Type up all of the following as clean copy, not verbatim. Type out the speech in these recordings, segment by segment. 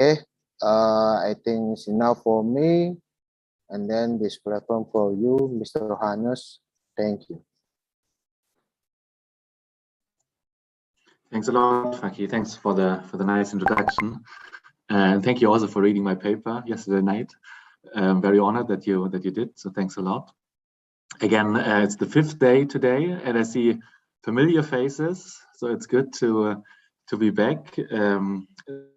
Okay, I think it's enough for me. And then this platform for you, Mr. Johannes. Thank you. Thanks a lot, Faki. Thanks for the nice introduction, and thank you also for reading my paper yesterday night. I'm very honored that you did. So thanks a lot. Again, it's the 5th day today, and I see familiar faces. So it's good to be back.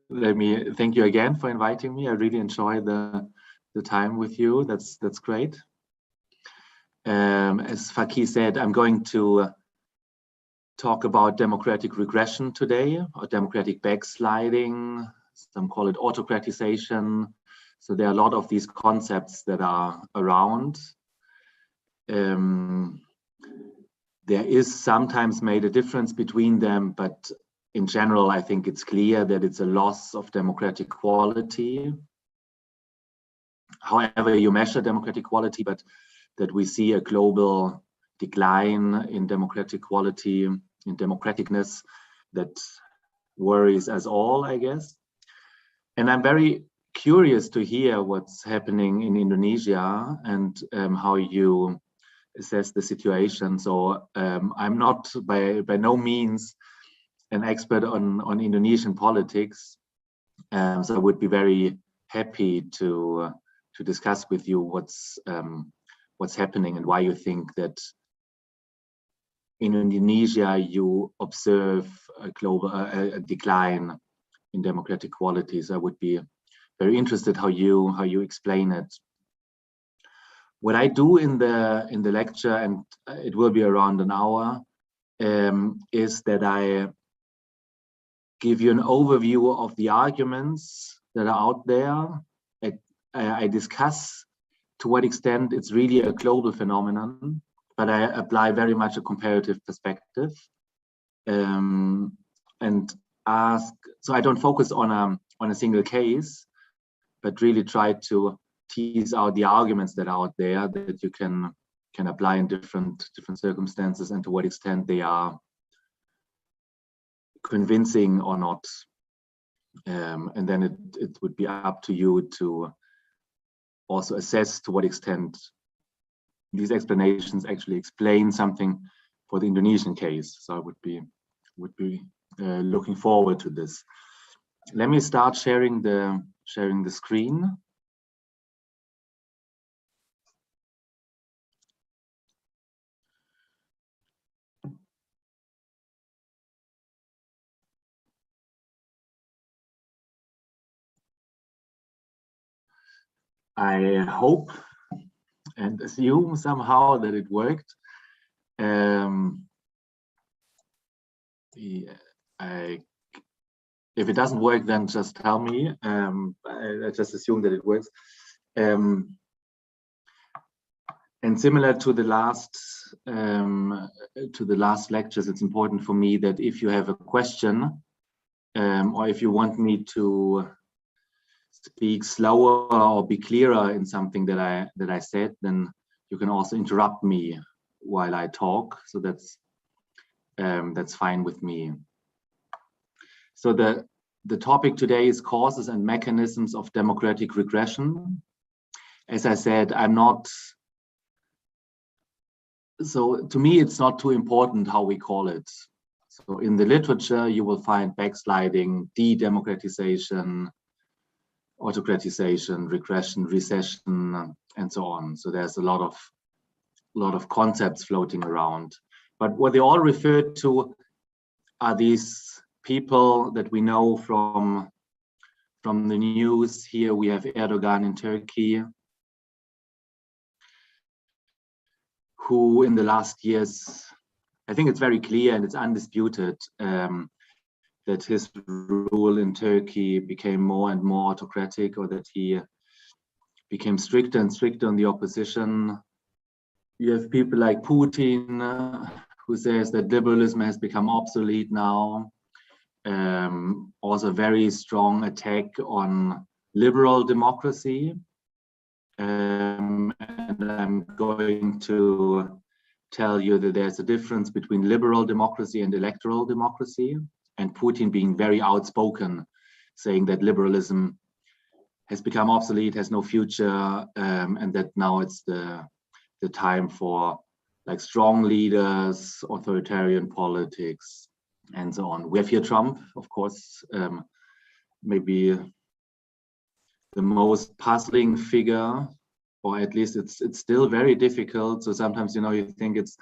Let me thank you again for inviting me. I really enjoy the time with you. That's great. As Faki said, I'm going to talk about democratic regression today, or democratic backsliding. Some call it autocratization. So there are a lot of these concepts that are around. There is sometimes made a difference between them, but in general, I think it's clear that it's a loss of democratic quality. However you measure democratic quality, but that we see a global decline in democratic quality, in democraticness, that worries us all, I guess. And I'm very curious to hear what's happening in Indonesia and how you assess the situation. So I'm not by no means an expert on Indonesian politics, so I would be very happy to discuss with you what's happening and why you think that in Indonesia you observe a global decline in democratic qualities. I would be very interested how you explain it. What I do in the lecture, and it will be around an hour, is that I give you an overview of the arguments that are out there. I discuss to what extent it's really a global phenomenon, but I apply very much a comparative perspective, and ask. So I don't focus on a single case, but really try to tease out the arguments that are out there that you can apply in different circumstances, and to what extent they are convincing or not. And then it would be up to you to also assess to what extent these explanations actually explain something for the Indonesian case. So I would be looking forward to this. Let me start sharing the screen. I hope and assume somehow that it worked. If it doesn't work, then just tell me. I just assume that it works. And similar to the last lectures, it's important for me that if you have a question, or if you want me to speak slower or be clearer in something that I said, then you can also interrupt me while I talk. So that's fine with me. So the topic today is causes and mechanisms of democratic regression. As I said, so to me, it's not too important how we call it. So in the literature, you will find backsliding, de-democratization, autocratization, regression, recession, and so on. So there's a lot of concepts floating around. But what they all refer to are these people that we know from the news. Here we have Erdogan in Turkey, who in the last years, I think it's very clear and it's undisputed, that his rule in Turkey became more and more autocratic, or that he became stricter and stricter on the opposition. You have people like Putin, who says that liberalism has become obsolete now. Also a very strong attack on liberal democracy. And I'm going to tell you that there's a difference between liberal democracy and electoral democracy, and Putin being very outspoken saying that liberalism has become obsolete, has no future, and that now it's the time for like strong leaders, authoritarian politics, and so on. We have here Trump, of course, maybe the most puzzling figure, or at least it's still very difficult. So sometimes, you think it's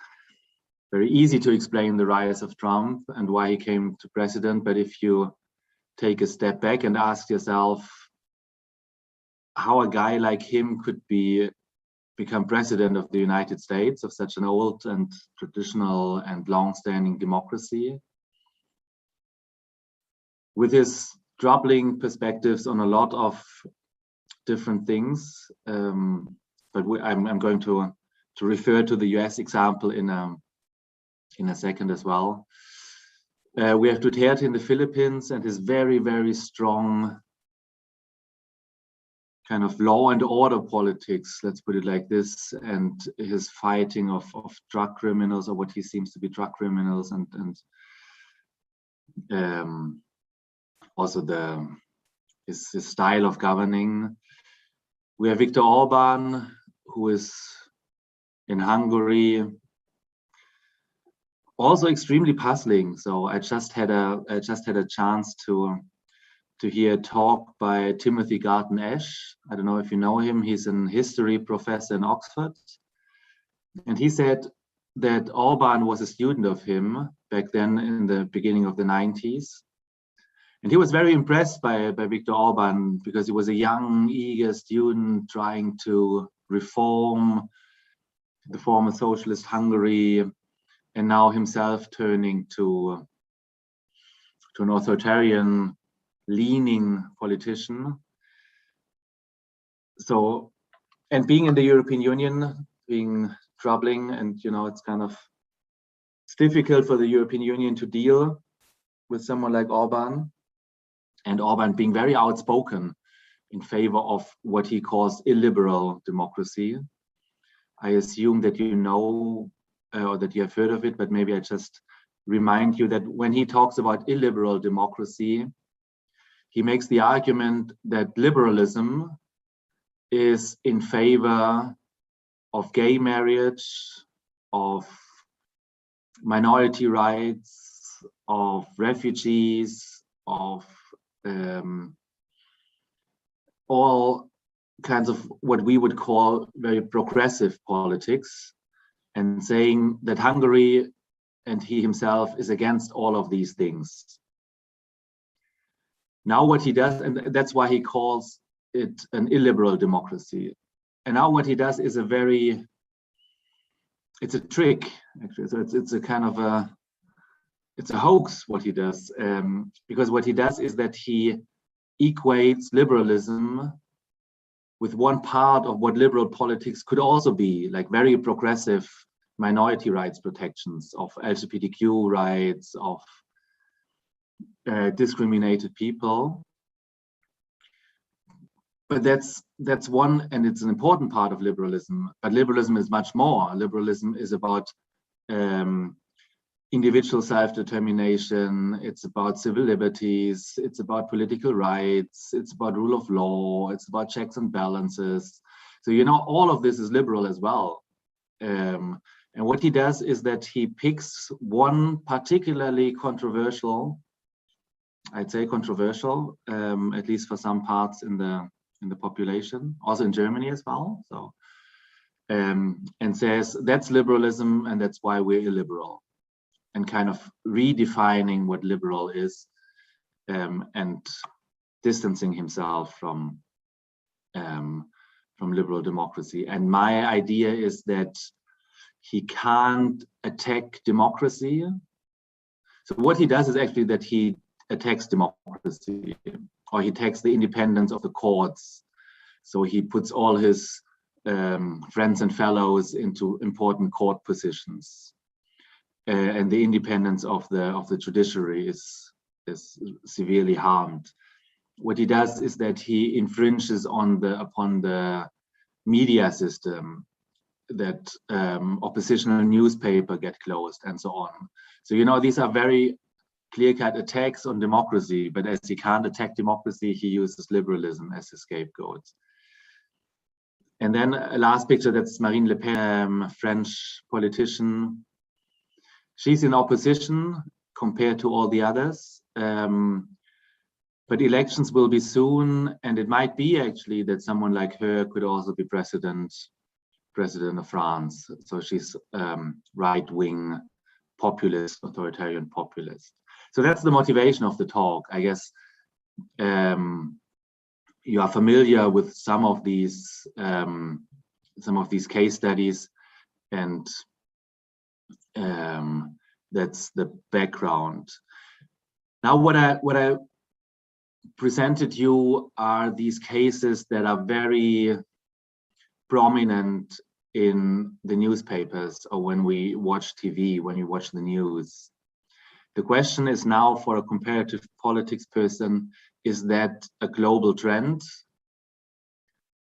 very easy to explain the rise of Trump and why he came to president. But if you take a step back and ask yourself how a guy like him could become president of the United States, of such an old and traditional and long-standing democracy, with his troubling perspectives on a lot of different things, but I'm going to refer to the US example in a second as well. We have Duterte in the Philippines and his very, very strong kind of law and order politics, let's put it like this, and his fighting of drug criminals, or what he seems to be drug criminals, and also his style of governing. We have Viktor Orban, who is in Hungary, also extremely puzzling. So I just had a chance to hear a talk by Timothy Garton Ash. I don't know if you know him. He's an history professor in Oxford, and he said that Orban was a student of him back then in the beginning of the 90s. And he was very impressed by Viktor Orban because he was a young, eager student trying to reform the former socialist Hungary, and now himself turning to an authoritarian leaning politician. So, and being in the European Union, being troubling, and it's difficult for the European Union to deal with someone like Orban. And Orban being very outspoken in favor of what he calls illiberal democracy. I assume that you know, or that you have heard of it, but maybe I just remind you that when he talks about illiberal democracy, he makes the argument that liberalism is in favor of gay marriage, of minority rights, of refugees, of all kinds of what we would call very progressive politics, and saying that Hungary and he himself is against all of these things. Now what he does, and that's why he calls it an illiberal democracy. And now what he does is it's a trick, actually. So it's a kind of it's a hoax what he does, because what he does is that he equates liberalism with one part of what liberal politics could also be, like very progressive minority rights protections, of LGBTQ rights, of discriminated people. But that's one, and it's an important part of liberalism. But liberalism is much more. Liberalism is about individual self-determination, it's about civil liberties, it's about political rights, it's about rule of law, it's about checks and balances. So, all of this is liberal as well. And what he does is that he picks one particularly controversial, I'd say controversial, at least for some parts in the population, also in Germany as well. So, and says that's liberalism and that's why we're illiberal. And kind of redefining what liberal is, and distancing himself from liberal democracy. And my idea is that he can't attack democracy. So what he does is actually that he attacks democracy, or he attacks the independence of the courts. So he puts all his friends and fellows into important court positions. And the independence of the judiciary is severely harmed. What he does is that he infringes upon the media system, that oppositional newspaper get closed and so on. So these are very clear-cut attacks on democracy, but as he can't attack democracy, he uses liberalism as a scapegoat. And then a last picture, that's Marine Le Pen, French politician. She's in opposition compared to all the others. But elections will be soon, and it might be actually that someone like her could also be president of France. So she's right-wing populist, authoritarian populist. So that's the motivation of the talk. I guess you are familiar with some of these case studies, and that's the background. Now, what I presented you are these cases that are very prominent in the newspapers, or when we watch TV, when you watch the news. The question is now, for a comparative politics person, is that a global trend?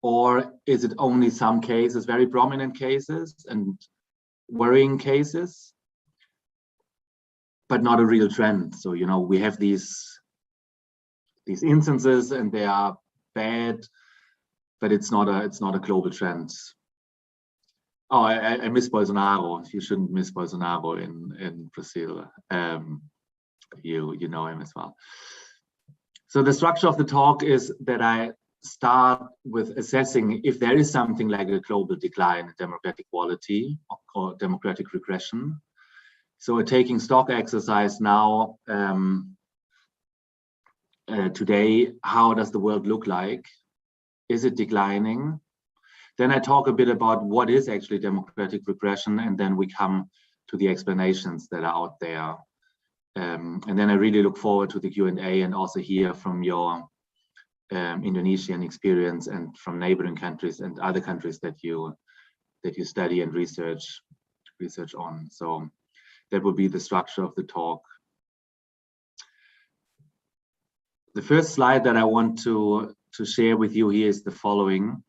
Or is it only some cases, very prominent cases and worrying cases, but not a real trend? So, you know, we have these instances and they are bad, but it's not a global trend. Oh, I miss Bolsonaro. You shouldn't miss Bolsonaro in Brazil. You know him as well. So the structure of the talk is that I start with assessing if there is something like a global decline in democratic quality or democratic regression. So a taking stock exercise now, today, how does the world look like? Is it declining? Then I talk a bit about what is actually democratic regression, and then we come to the explanations that are out there. And then I really look forward to the Q&A and also hear from your Indonesian experience and from neighboring countries and other countries that you study and research on. So that will be the structure of the talk. The first slide that I want to share with you here is the following.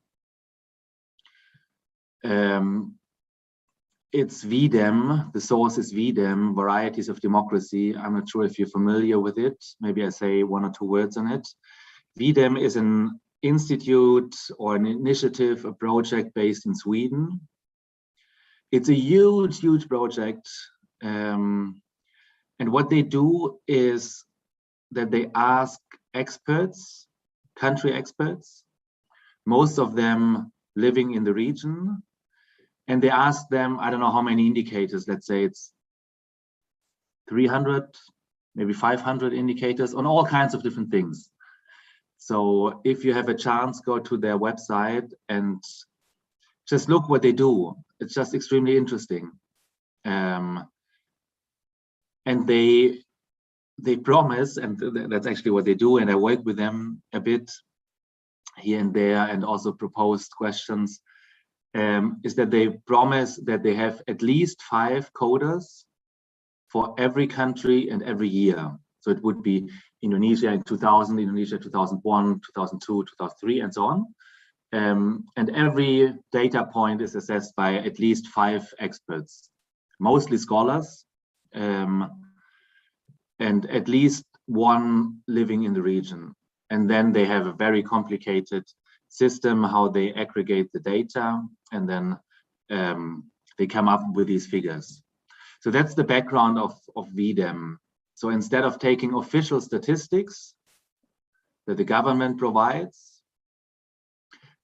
It's VDEM, the source is VDEM, Varieties of Democracy. I'm not sure if you're familiar with it. Maybe I say one or two words on it. VDEM is an institute or an initiative, a project based in Sweden. It's a huge, huge project. And what they do is that they ask experts, country experts, most of them living in the region, and they ask them, I don't know how many indicators, let's say it's 300, maybe 500 indicators on all kinds of different things. So if you have a chance, go to their website and just look what they do. It's just extremely interesting. And they promise, and that's actually what they do, and I work with them a bit here and there and also proposed questions, is that they promise that they have at least 5 coders for every country and every year. So it would be Indonesia in 2000, Indonesia 2001, 2002, 2003, and so on. And every data point is assessed by at least 5 experts, mostly scholars, and at least one living in the region. And then they have a very complicated system how they aggregate the data, and then they come up with these figures. So that's the background of VDEM. So instead of taking official statistics that the government provides,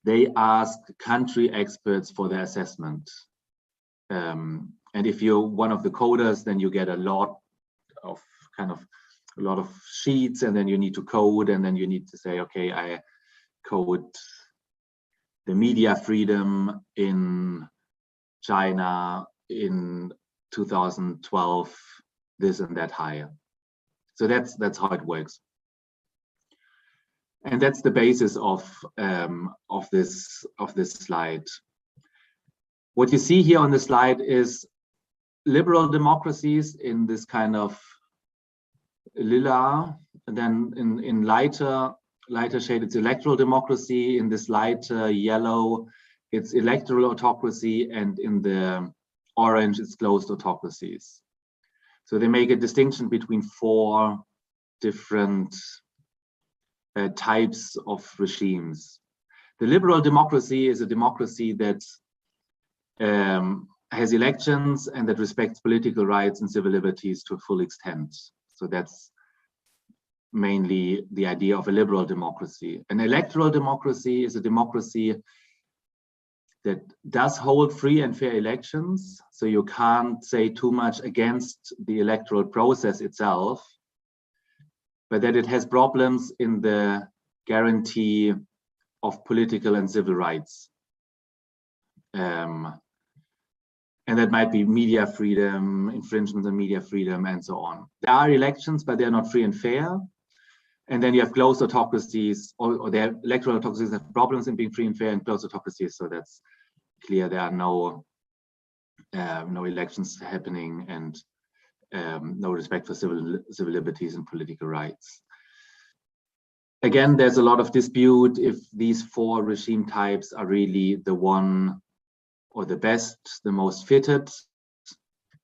they ask country experts for their assessment. And if you're one of the coders, then you get a lot of sheets, and then you need to code, and then you need to say, okay, I code the media freedom in China in 2012, this and that higher. So that's how it works. And that's the basis of this slide. What you see here on the slide is liberal democracies in this kind of lila, and then in lighter shade it's electoral democracy, in this lighter yellow it's electoral autocracy, and in the orange it's closed autocracies. So they make a distinction between 4 different types of regimes. The liberal democracy is a democracy that has elections and that respects political rights and civil liberties to a full extent. So that's mainly the idea of a liberal democracy. An electoral democracy is a democracy that does hold free and fair elections. So you can't say too much against the electoral process itself, but that it has problems in the guarantee of political and civil rights. And that might be media freedom, infringements on media freedom, and so on. There are elections, but they're not free and fair. And then you have closed autocracies, or their electoral autocracies have problems in being free and fair, and closed autocracies. So that's clear. There are no elections happening, and no respect for civil liberties and political rights. Again, there's a lot of dispute if these 4 regime types are really the one or the best, the most fitted,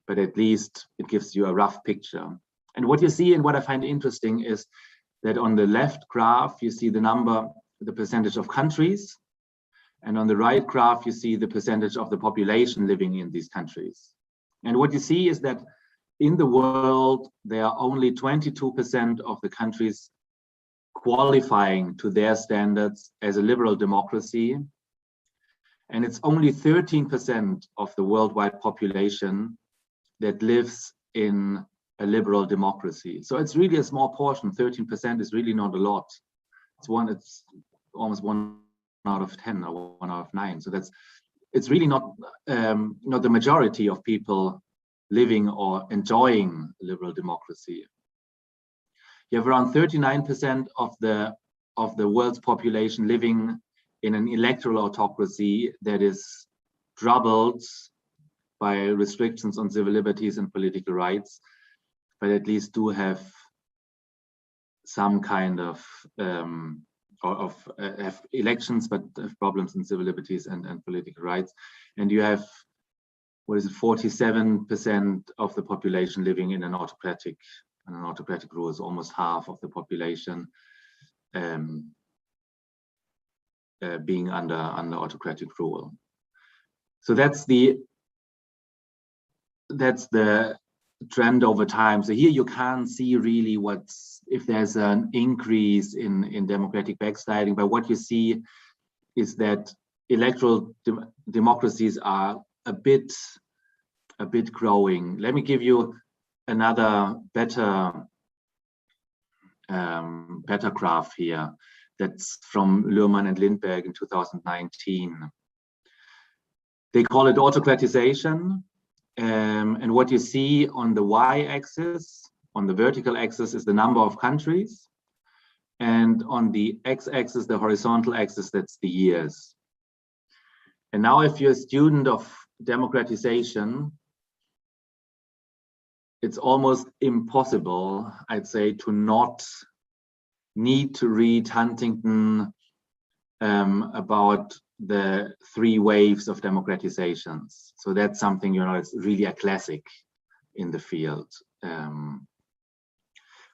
but at least it gives you a rough picture. And what you see, and what I find interesting, is that on the left graph, you see the percentage of countries, and on the right graph, you see the percentage of the population living in these countries. And what you see is that in the world, there are only 22% of the countries qualifying to their standards as a liberal democracy. And it's only 13% of the worldwide population that lives in a liberal democracy. So it's really a small portion. 13% is really not a lot. It's almost 1 out of 10 or 1 out of 9. So it's really not the majority of people living or enjoying liberal democracy. You have around 39% of the world's population living in an electoral autocracy that is troubled by restrictions on civil liberties and political rights, but at least do have some kind of have elections, but have problems in civil liberties and political rights. And you have, 47% of the population living in an autocratic rule, is almost half of the population being under autocratic rule. So that's the trend over time. So here you can't see really if there's an increase in democratic backsliding, but what you see is that electoral democracies are a bit growing. Let me give you another better graph here. That's from Luhrmann and Lindberg in 2019. They call it autocratization. And what you see on the y-axis, on the vertical axis, is the number of countries. And on the x-axis, the horizontal axis, that's the years. And now if you're a student of democratization, it's almost impossible, I'd say, to not need to read Huntington about the 3 waves of democratizations. So that's something, it's really a classic in the field,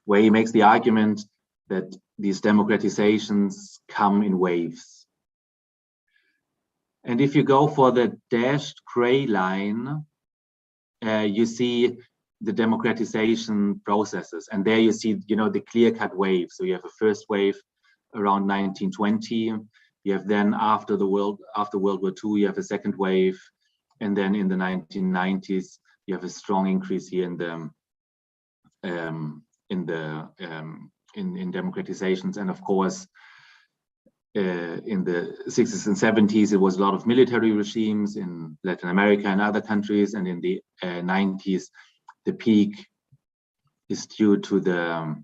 where he makes the argument that these democratizations come in waves. And if you go for the dashed gray line, you see the democratization processes, and there you see, the clear-cut wave. So you have a first wave around 1920. You have then after World War II, you have a second wave, and then in the 1990s, you have a strong increase here in democratizations. And of course, in the 60s and 70s, it was a lot of military regimes in Latin America and other countries, and in the 90s, the peak is due to the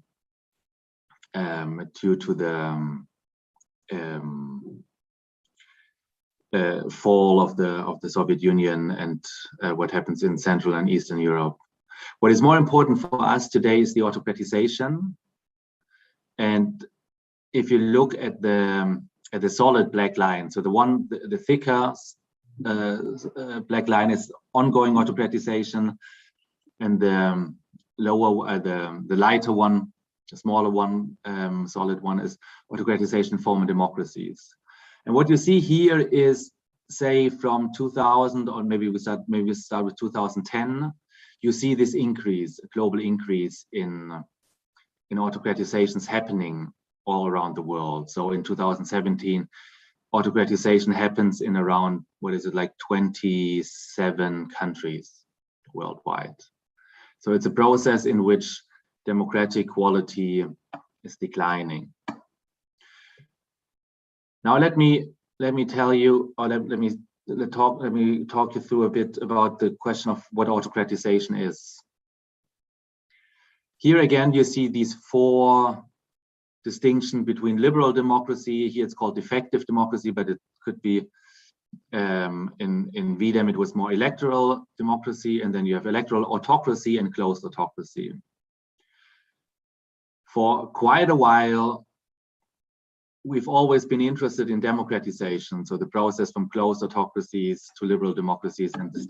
fall of the Soviet Union and what happens in Central and Eastern Europe. What is more important for us today is the autocratization. And if you look at the solid black line, so the thicker black line is ongoing autocratization, and the lower, the lighter one, the smaller one, solid one, is autocratization in former democracies. And what you see here is, say, from 2000, or maybe we start with 2010. You see this increase, a global increase in autocratizations happening all around the world. So in 2017, autocratization happens in around, what is it, like 27 countries worldwide. So it's a process in which democratic quality is declining. Now let me tell you, or let me talk you through a bit about the question of what autocratization is. Here again, you see these four distinctions between liberal democracy. Here it's called effective democracy, but it could be in VDEM it was more electoral democracy, and then you have electoral autocracy and closed autocracy. For quite a while, we've always been interested in democratization, so the process from closed autocracies to liberal democracies and the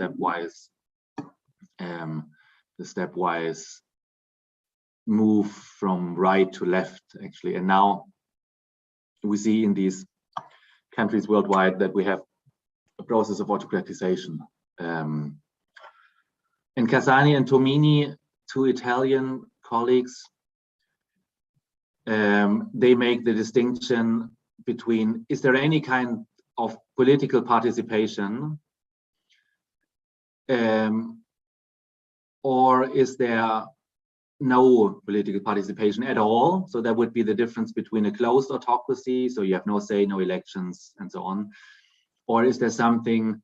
stepwise move from right to left, actually. And now we see in these countries worldwide that we have a process of autocratization. And Casani and Tomini, two Italian colleagues, they make the distinction between, is there any kind of political participation, or is there no political participation at all? So that would be the difference between a closed autocracy, so you have no say, no elections, and so on. Or is there something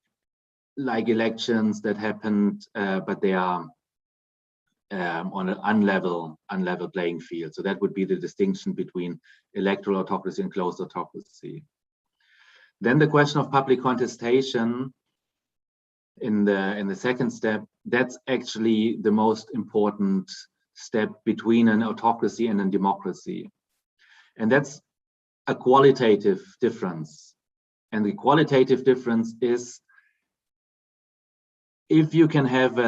like elections that happened, but they are on an unlevel playing field? So that would be the distinction between electoral autocracy and closed autocracy. Then the question of public contestation in the second step, that's actually the most important step between an autocracy and a democracy. And that's a qualitative difference. And the qualitative difference is if you can have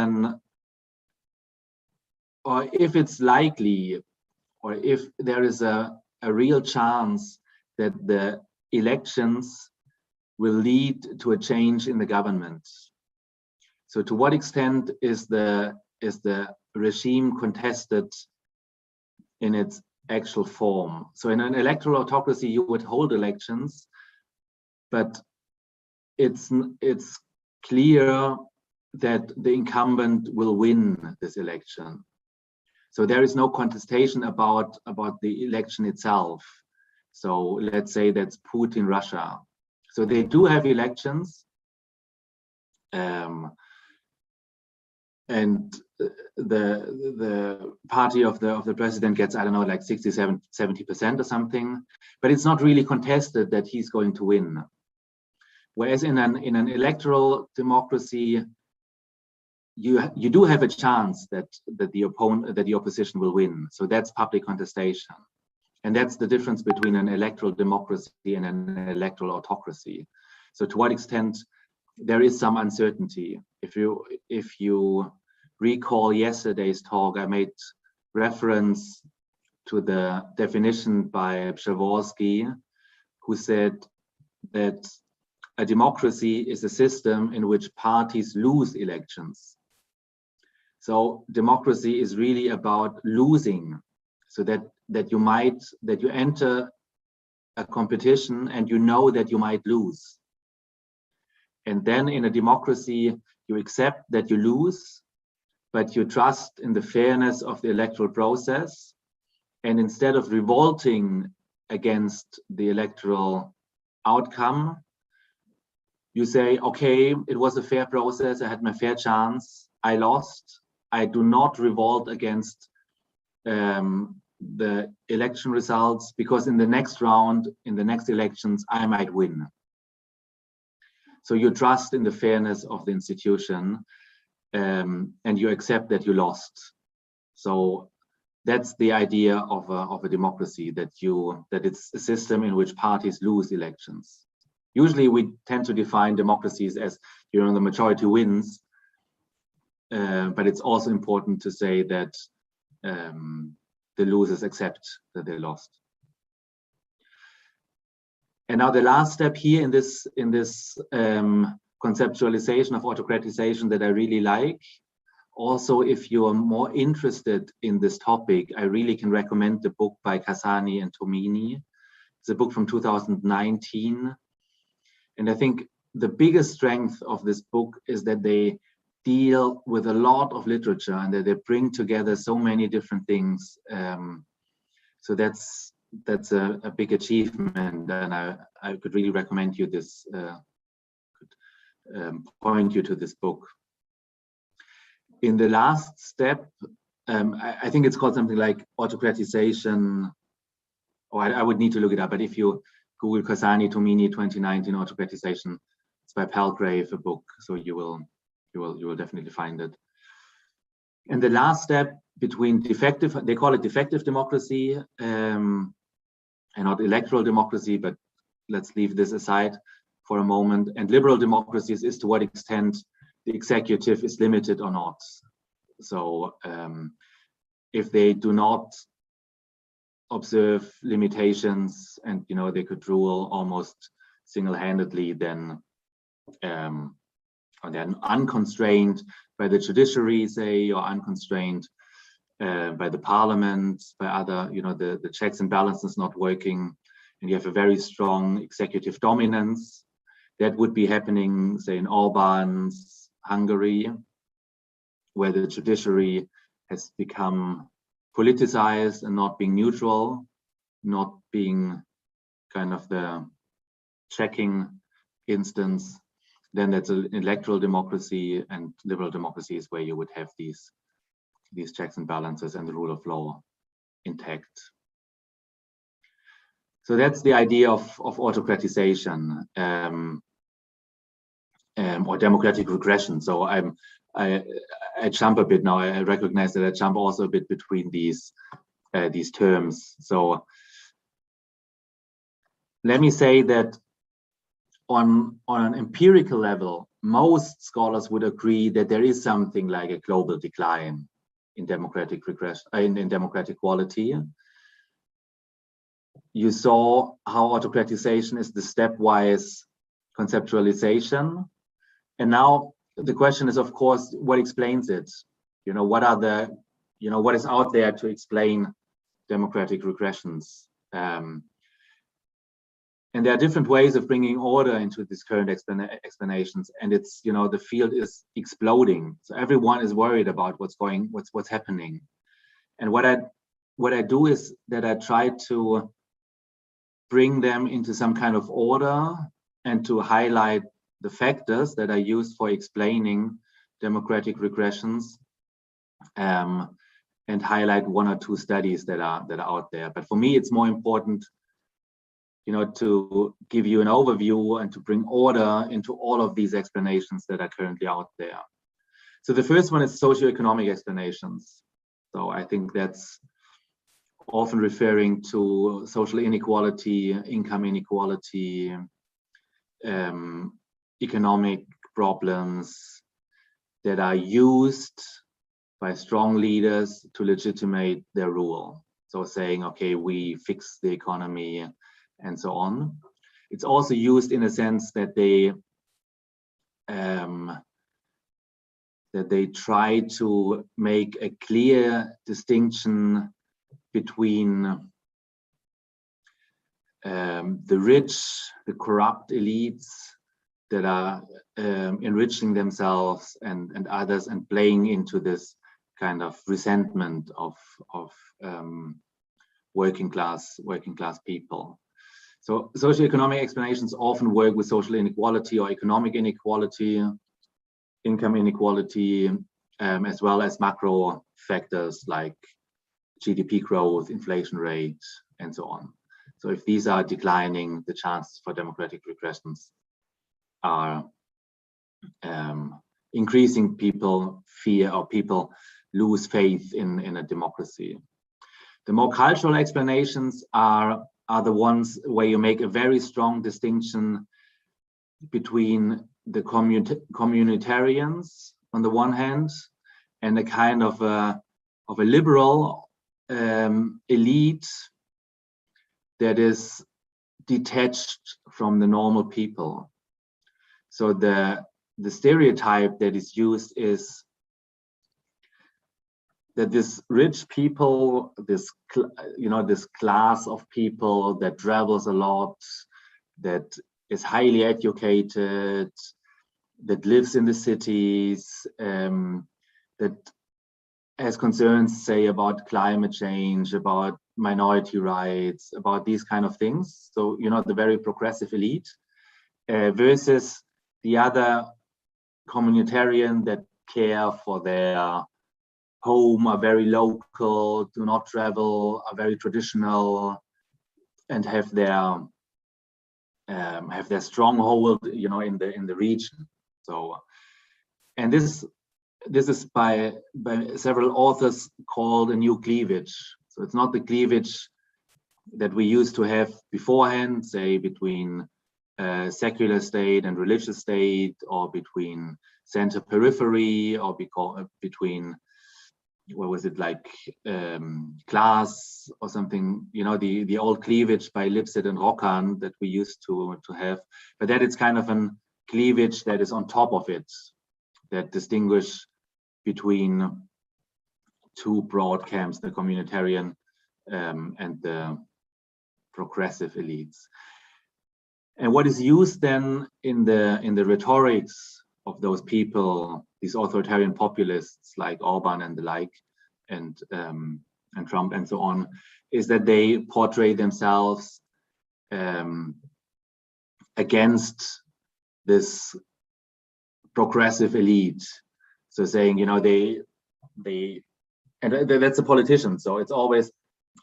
or if it's likely, or if there is a real chance that the elections will lead to a change in the government. So to what extent is the regime contested in its actual form? So in an electoral autocracy, you would hold elections, but it's clear that the incumbent will win this election. So there is no contestation about the election itself. So let's say that's Putin, Russia. So they do have elections, and the party of the president gets, I don't know, like 70% or something, but it's not really contested that he's going to win. Whereas in an electoral democracy, you do have a chance that the opposition will win. So that's public contestation, and that's the difference between an electoral democracy and an electoral autocracy. So to what extent there is some uncertainty. If you recall yesterday's talk, I made reference to the definition by Przeworski, who said that a democracy is a system in which parties lose elections. So democracy is really about losing, so that you enter a competition and you know that you might lose. And then in a democracy, you accept that you lose, but you trust in the fairness of the electoral process. And instead of revolting against the electoral outcome, you say, okay, it was a fair process, I had my fair chance, I lost. I do not revolt against the election results, because in the next round, in the next elections, I might win. So you trust in the fairness of the institution, and you accept that you lost. So that's the idea of a democracy, that it's a system in which parties lose elections. Usually we tend to define democracies as, the majority wins, but it's also important to say that the losers accept that they lost. And now the last step here in this conceptualization of autocratization that I really like. Also, if you are more interested in this topic, I really can recommend the book by Cassani and Tomini. It's a book from 2019. And I think the biggest strength of this book is that they deal with a lot of literature and that they bring together so many different things. So that's a big achievement, and I could really recommend you this, point you to this book. In the last step, I think it's called something like autocratization, or I would need to look it up, but if you Google Cassani Tomini 2019 autocratization, it's by Palgrave, a book, so you will definitely find it. And the last step between defective, they call it defective democracy, and not electoral democracy, but let's leave this aside for a moment, and liberal democracies is to what extent the executive is limited or not. So if they do not observe limitations and they could rule almost single-handedly, then or they're unconstrained by the judiciary, say, or unconstrained by the parliament, by other, the checks and balances not working, and you have a very strong executive dominance. That would be happening, say, in Orban's Hungary, where the judiciary has become politicized and not being neutral, not being kind of the checking instance. Then that's an electoral democracy, and liberal democracy is where you would have these checks and balances and the rule of law intact. So that's the idea of autocratization or democratic regression. So I jump a bit now. I recognize that I jump also a bit between these terms. So let me say that on an empirical level, most scholars would agree that there is something like a global decline in democratic regression, in democratic quality. You saw how autocratization is the stepwise conceptualization. And now the question is, of course, what explains it? What are the, what is out there to explain democratic regressions? And there are different ways of bringing order into these current explanations. And it's, the field is exploding. So everyone is worried about what's happening. And what I do is that I try to bring them into some kind of order and to highlight the factors that are used for explaining democratic regressions, and highlight one or two studies that are out there. But for me, it's more important, to give you an overview and to bring order into all of these explanations that are currently out there. So the first one is socioeconomic explanations. So I think that's often referring to social inequality, income inequality, economic problems that are used by strong leaders to legitimate their rule. So saying, okay, we fix the economy and so on. It's also used in a sense that they try to make a clear distinction between the rich, the corrupt elites that are enriching themselves and others, and playing into this kind of resentment of working class people. So socioeconomic explanations often work with social inequality or economic inequality, income inequality, as well as macro factors like GDP growth, inflation rate, and so on. So if these are declining, the chances for democratic regressions are increasing. People fear, or people lose faith in a democracy. The more cultural explanations are the ones where you make a very strong distinction between the communitarians on the one hand, and a kind of of a liberal elite that is detached from the normal people. So the stereotype that is used is that this rich people, this class of people that travels a lot, that is highly educated, that lives in the cities, that has concerns, say, about climate change, about minority rights, about these kind of things. So, the very progressive elite versus the other communitarian that care for their home, are very local, do not travel, are very traditional, and have their stronghold, in the region. So, and this is by several authors called a new cleavage. So it's not the cleavage that we used to have beforehand, say between secular state and religious state, or between center periphery, or between, what was it, like class or something, the old cleavage by Lipset and Rockan that we used to have, but that it's kind of a cleavage that is on top of it, that distinguish between two broad camps, the communitarian and the progressive elites. And what is used then in the rhetorics of those people, these authoritarian populists like Orban and the like, and Trump and so on, is that they portray themselves against this progressive elite. So saying, that's a politician. So it's always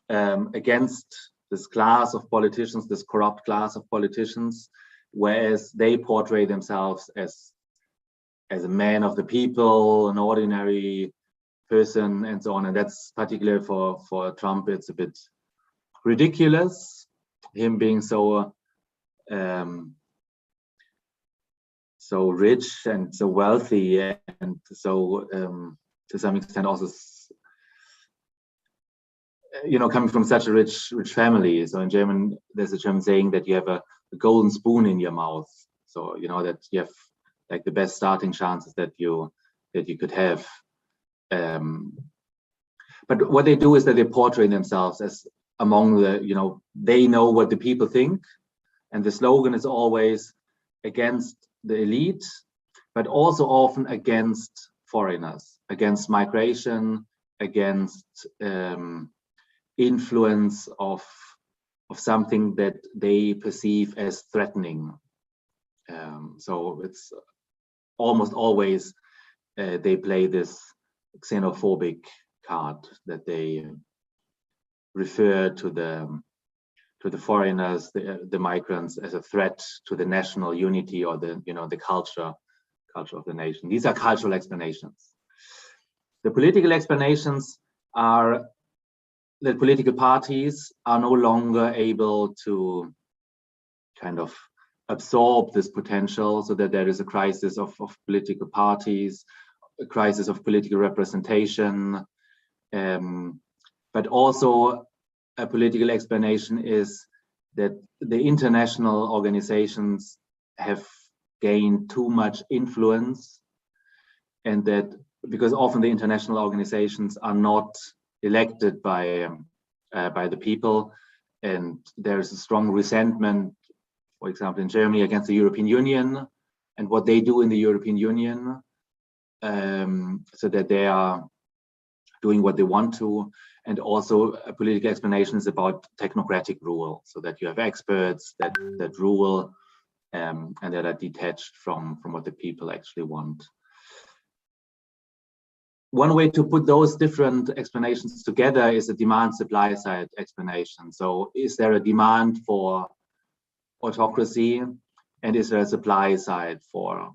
against this class of politicians, this corrupt class of politicians, whereas they portray themselves as a man of the people, an ordinary person, and so on. And that's particularly for Trump, it's a bit ridiculous, him being so rich and so wealthy, and so to some extent also coming from such a rich family. So in German, there's a German saying that you have a golden spoon in your mouth. So that you have like the best starting chances that you could have. But what they do is that they portray themselves as among the, they know what the people think, and the slogan is always against the elite, but also often against foreigners, against migration, against influence of something that they perceive as threatening. So it's almost always they play this xenophobic card, that they refer to the foreigners, the migrants, as a threat to the national unity or the culture of the nation. These are cultural explanations. The political explanations are that political parties are no longer able to kind of absorb this potential, so that there is a crisis of political parties, a crisis of political representation, but also a political explanation is that the international organizations have gained too much influence, and that because often the international organizations are not elected by the people, and there's a strong resentment, for example, in Germany against the European Union and what they do in the European Union, so that they are doing what they want to. And also a political explanation is about technocratic rule, so that you have experts that rule and that are detached from what the people actually want. One way to put those different explanations together is a demand-supply side explanation. So is there a demand for autocracy, and is there a supply side for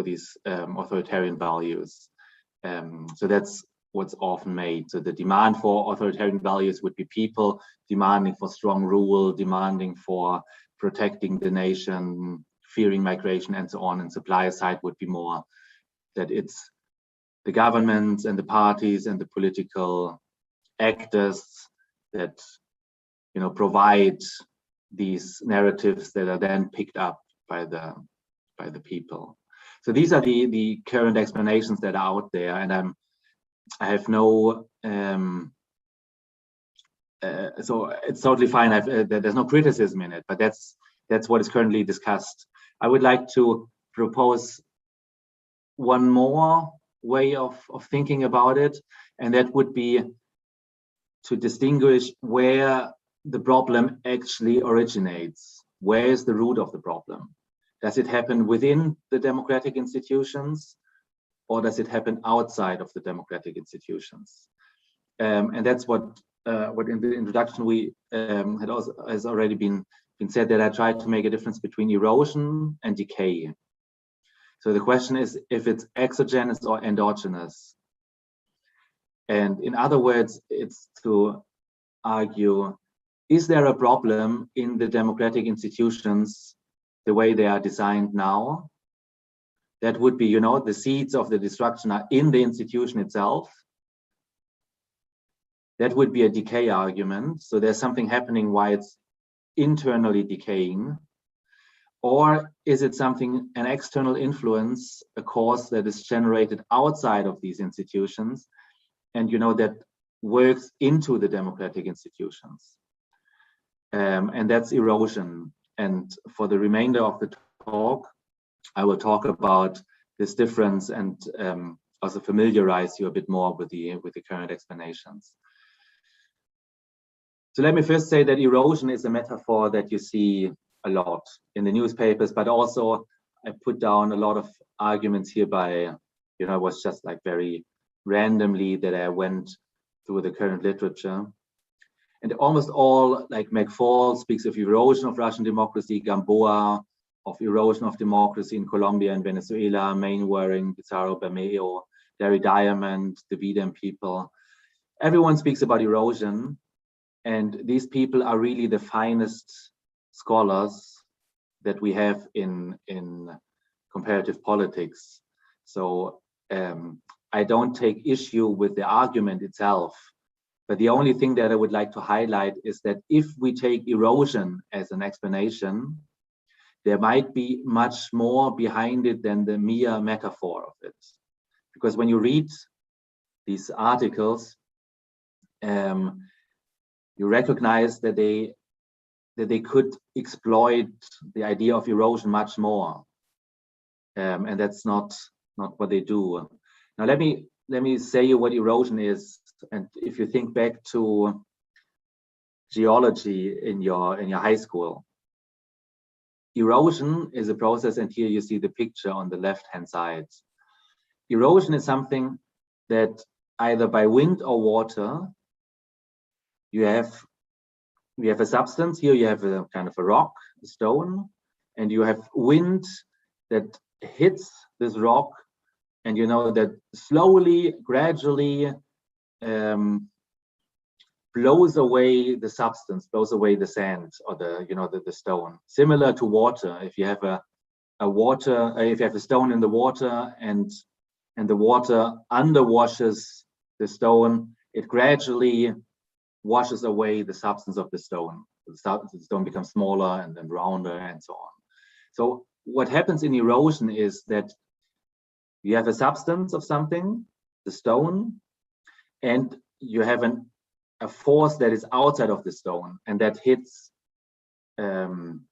these authoritarian values? So that's what's often made. So the demand for authoritarian values would be people demanding for strong rule, demanding for protecting the nation, fearing migration, and so on. And supply side would be more that the governments and the parties and the political actors that, you know, provide these narratives that are then picked up by the people. So these are the current explanations that are out there, and I have no so it's totally fine. There's no criticism in it, but that's what is currently discussed. I would like to propose one more way of thinking about it, and that would be to distinguish where the problem actually originates. Where is the root of the problem? Does it happen within the democratic institutions, or does it happen outside of the democratic institutions? And that's what in the introduction we has already been said, that I tried to make a difference between erosion and decay. So the question is if it's exogenous or endogenous. And in other words, it's to argue, is there a problem in the democratic institutions the way they are designed now? That would be, you know, the seeds of the destruction are in the institution itself. That would be a decay argument. So there's something happening why it's internally decaying. Or is it something, an external influence, a cause that is generated outside of these institutions, and, you know, that works into the democratic institutions? And that's erosion. And for the remainder of the talk, I will talk about this difference and also familiarize you a bit more with the current explanations. So let me first say that erosion is a metaphor that you see a lot in the newspapers, but also I put down a lot of arguments here by, you know, it was just like very randomly that I went through the current literature. And almost all, like McFall speaks of erosion of Russian democracy, Gamboa of erosion of democracy in Colombia and Venezuela, Mainwaring, Pizarro, Bermeo, Dari Diamond, the Videm people. Everyone speaks about erosion, and these people are really the finest scholars that we have in comparative politics. So I don't take issue with the argument itself, but the only thing that I would like to highlight is that if we take erosion as an explanation, there might be much more behind it than the mere metaphor of it. Because when you read these articles, you recognize that they could exploit the idea of erosion much more, and that's not what they do. Now let me say you what erosion is, and if you think back to geology in your high school, erosion is a process, and here you see the picture on the left-hand side. Erosion is something that either by wind or water, you have a substance. Here you have a kind of a rock, a stone, and you have wind that hits this rock, and you know that slowly, gradually blows away the substance, blows away the sand or the stone. Similar to water, if you have if you have a stone in the water and the water underwashes the stone, it gradually washes away the substance of the stone. The stone becomes smaller and then rounder and so on. So what happens in erosion is that you have a substance of something, the stone, and you have a force that is outside of the stone, and that hits the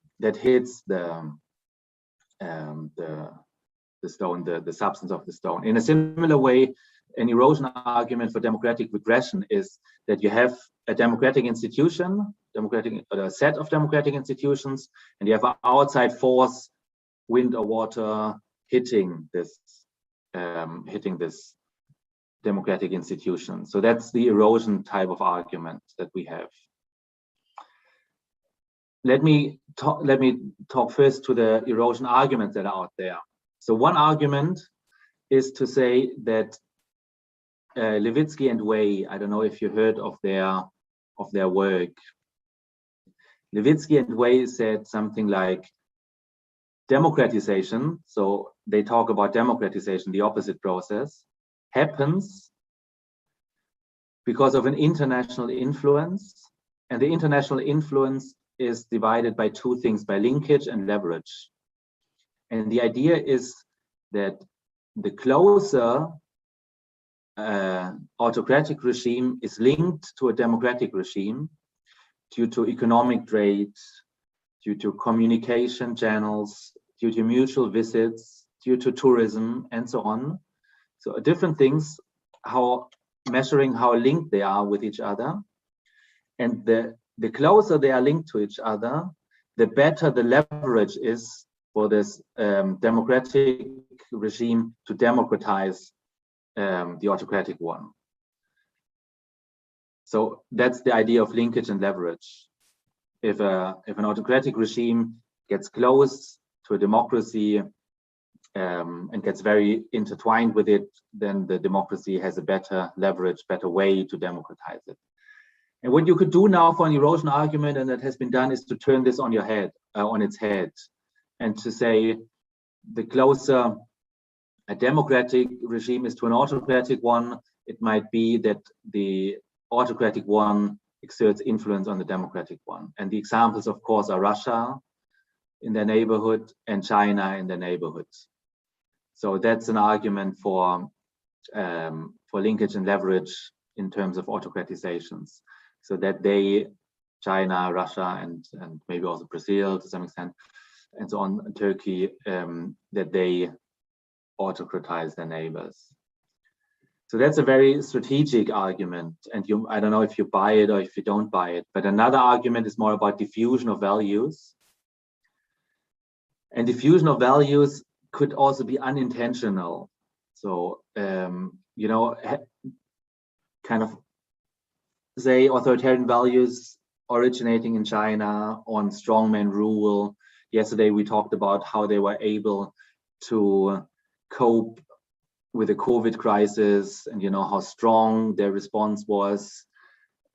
stone, the substance of the stone. In a similar way, an erosion argument for democratic regression is that you have a democratic institution, a set of democratic institutions, and you have an outside force, wind or water, hitting this democratic institution. So that's the erosion type of argument that we have. Let me talk first to the erosion arguments that are out there. So one argument is to say that Levitsky and Way, I don't know if you heard of their work. Levitsky and Way said something like democratization, so they talk about democratization, the opposite process, happens because of an international influence, and the international influence is divided by two things, by linkage and leverage. And the idea is that the closer autocratic regime is linked to a democratic regime due to economic trade, due to communication channels, due to mutual visits, due to tourism, and so on. So different things, how measuring how linked they are with each other. And the closer they are linked to each other, the better the leverage is for this democratic regime to democratize the autocratic one. So that's the idea of linkage and leverage. If an autocratic regime gets close to a democracy and gets very intertwined with it, then the democracy has a better leverage, better way to democratize it. And what you could do now for an erosion argument, and that has been done, is to turn this on your head, on its head, and to say the closer a democratic regime is to an autocratic one, it might be that the autocratic one exerts influence on the democratic one. And the examples, of course, are Russia in their neighborhood and China in their neighborhood. So that's an argument for linkage and leverage in terms of autocratizations. So that they, China, Russia, and maybe also Brazil to some extent, and so on, Turkey, that they autocratize their neighbors. So that's a very strategic argument, and I don't know if you buy it or if you don't buy it, but another argument is more about diffusion of values. And diffusion of values could also be unintentional. So, you know, kind of say authoritarian values originating in China on strongman rule. Yesterday we talked about how they were able to cope with the COVID crisis, and you know how strong their response was,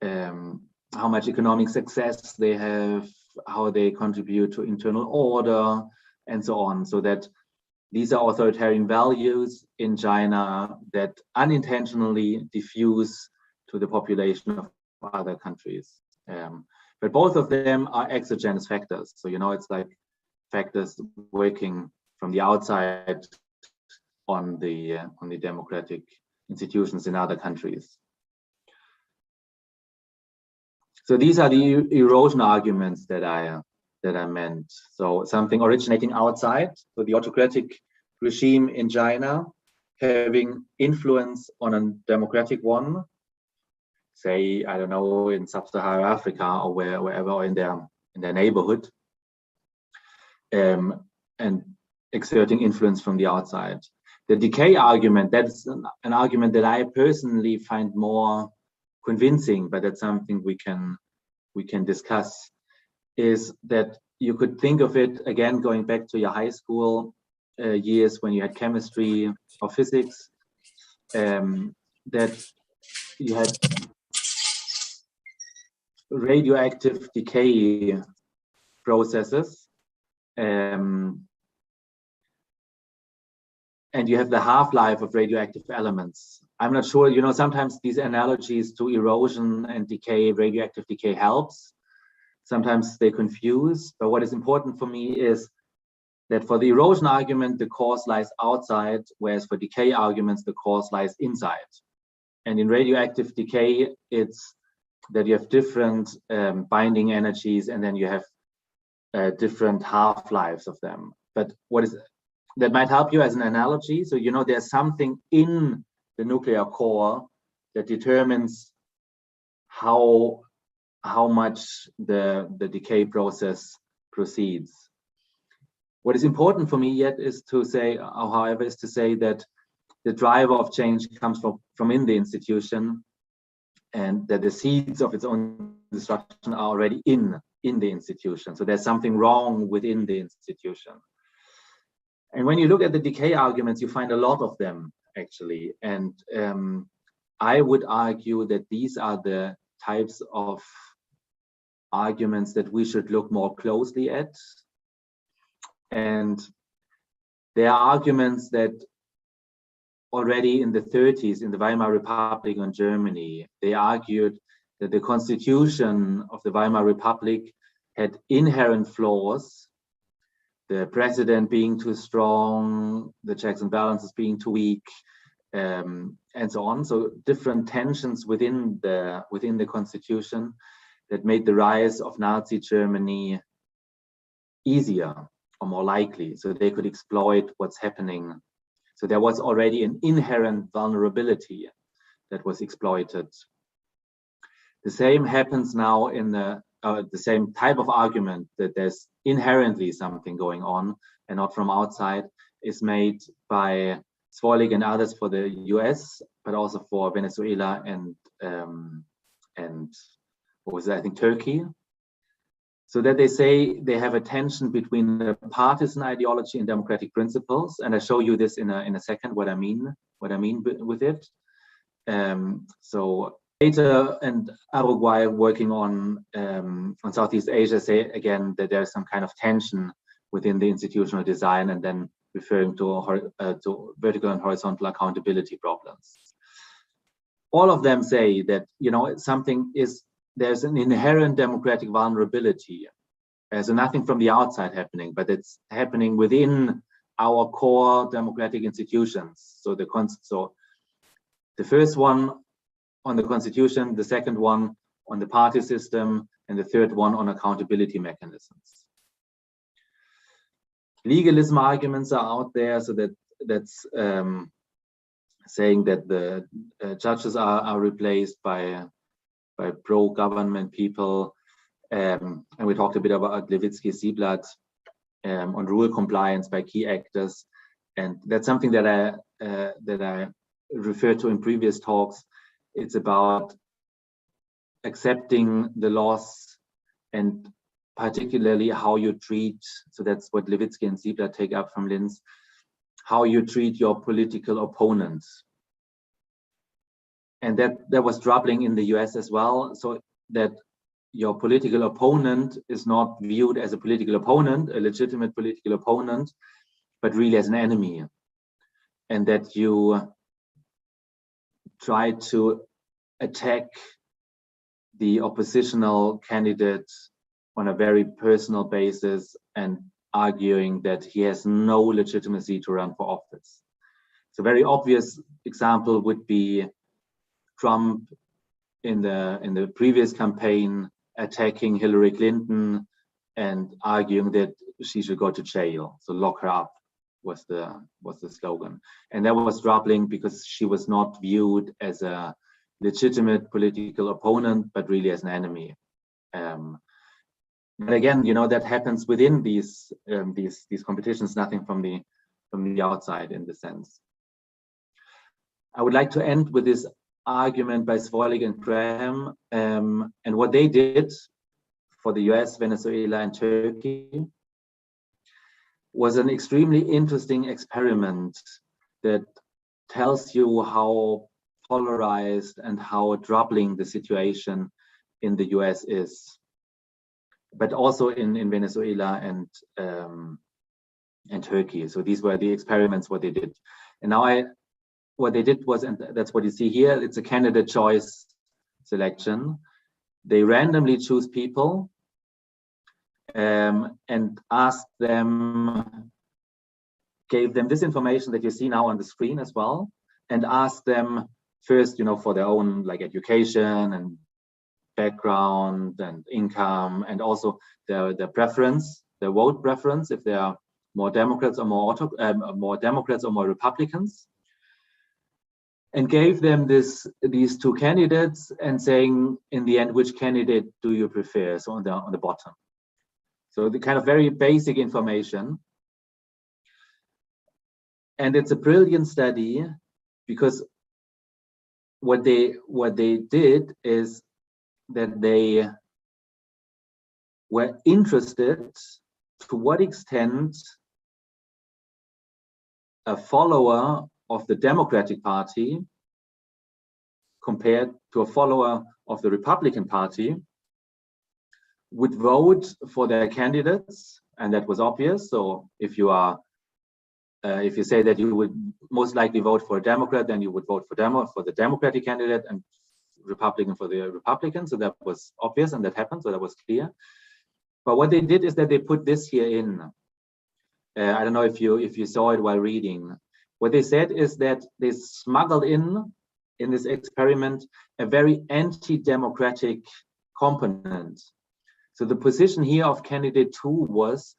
how much economic success they have, how they contribute to internal order, and so on. So that these are authoritarian values in China that unintentionally diffuse to the population of other countries. But both of them are exogenous factors. So, you know, it's like factors working from the outside on the democratic institutions in other countries. So these are the erosion arguments that I meant. So something originating outside, so the autocratic regime in China having influence on a democratic one, say, I don't know, in sub-Saharan Africa or wherever, or in their neighborhood, and exerting influence from the outside. The decay argument, that's an argument that I personally find more convincing, but that's something we can discuss, is that you could think of it, again, going back to your high school years when you had chemistry or physics, that you had radioactive decay processes, and you have the half-life of radioactive elements. I'm not sure, you know, sometimes these analogies to erosion and decay, radioactive decay helps. Sometimes they confuse, but what is important for me is that for the erosion argument, the cause lies outside, whereas for decay arguments, the cause lies inside. And in radioactive decay, it's that you have different binding energies, and then you have different half-lives of them. But what is that might help you as an analogy. So, you know, there's something in the nuclear core that determines how much the decay process proceeds. What is important for me yet is to say, or however, is to say that the driver of change comes from in the institution, and that the seeds of its own destruction are already in the institution. So there's something wrong within the institution. And when you look at the decay arguments, you find a lot of them, actually. And I would argue that these are the types of arguments that we should look more closely at. And they are arguments that already in the 30s in the Weimar Republic in Germany, they argued that the constitution of the Weimar Republic had inherent flaws, the president being too strong, the checks and balances being too weak, and so on. So different tensions within the constitution that made the rise of Nazi Germany easier or more likely, so they could exploit what's happening. So there was already an inherent vulnerability that was exploited. The same happens now in the same type of argument, that there's inherently something going on and not from outside, is made by Zwolig and others for the US, but also for Venezuela and what was it, I think Turkey. So that they say they have a tension between the partisan ideology and democratic principles, and I show you this in a second what I mean with it. So Later and Uruguay working on Southeast Asia say again that there's some kind of tension within the institutional design, and then referring to vertical and horizontal accountability problems. All of them say that, you know, there's an inherent democratic vulnerability. So nothing from the outside happening, but it's happening within our core democratic institutions. So the first one on the constitution, the second one on the party system, and the third one on accountability mechanisms. Legalism arguments are out there, so that's saying that the judges are replaced by pro-government people, and we talked a bit about Levitsky-Sieblatt on rule compliance by key actors, and that's something that I referred to in previous talks. It's about accepting the loss, and particularly how you treat, so that's what Levitsky and Sieblatt take up from Linz, how you treat your political opponents. And that was troubling in the US as well, so that your political opponent is not viewed as a political opponent, a legitimate political opponent, but really as an enemy. And that you try to attack the oppositional candidate on a very personal basis and arguing that he has no legitimacy to run for office. So a very obvious example would be Trump in the previous campaign attacking Hillary Clinton and arguing that she should go to jail, so lock her up was the slogan. And that was troubling because she was not viewed as a legitimate political opponent, but really as an enemy. But again, you know, that happens within these competitions, nothing from the outside in the sense. I would like to end with this argument by Zwolig and Graham, and what they did for the US, Venezuela, and Turkey was an extremely interesting experiment that tells you how polarized and how troubling the situation in the US is, but also in Venezuela and Turkey. So these were the experiments, what they did. And now what they did was, and that's what you see here, it's a candidate choice selection. They randomly choose people and asked them, gave them this information that you see now on the screen as well, and asked them first, you know, for their own like education and background and income, and also their preference, their vote preference, if they are more Democrats or more Democrats or more Republicans, and gave them these two candidates and saying in the end, which candidate do you prefer? So on the bottom. So the kind of very basic information. And it's a brilliant study because what they did is that they were interested to what extent a follower of the Democratic Party compared to a follower of the Republican Party would vote for their candidates, and that was obvious. So if you are if you say that you would most likely vote for a Democrat, then you would vote for the Democratic candidate and Republican for the Republican. So that was obvious, and that happened. So that was clear. But what they did is that they put this here in. I don't know if you saw it while reading. What they said is that they smuggled in this experiment a very anti-democratic component. So the position here of candidate 2 was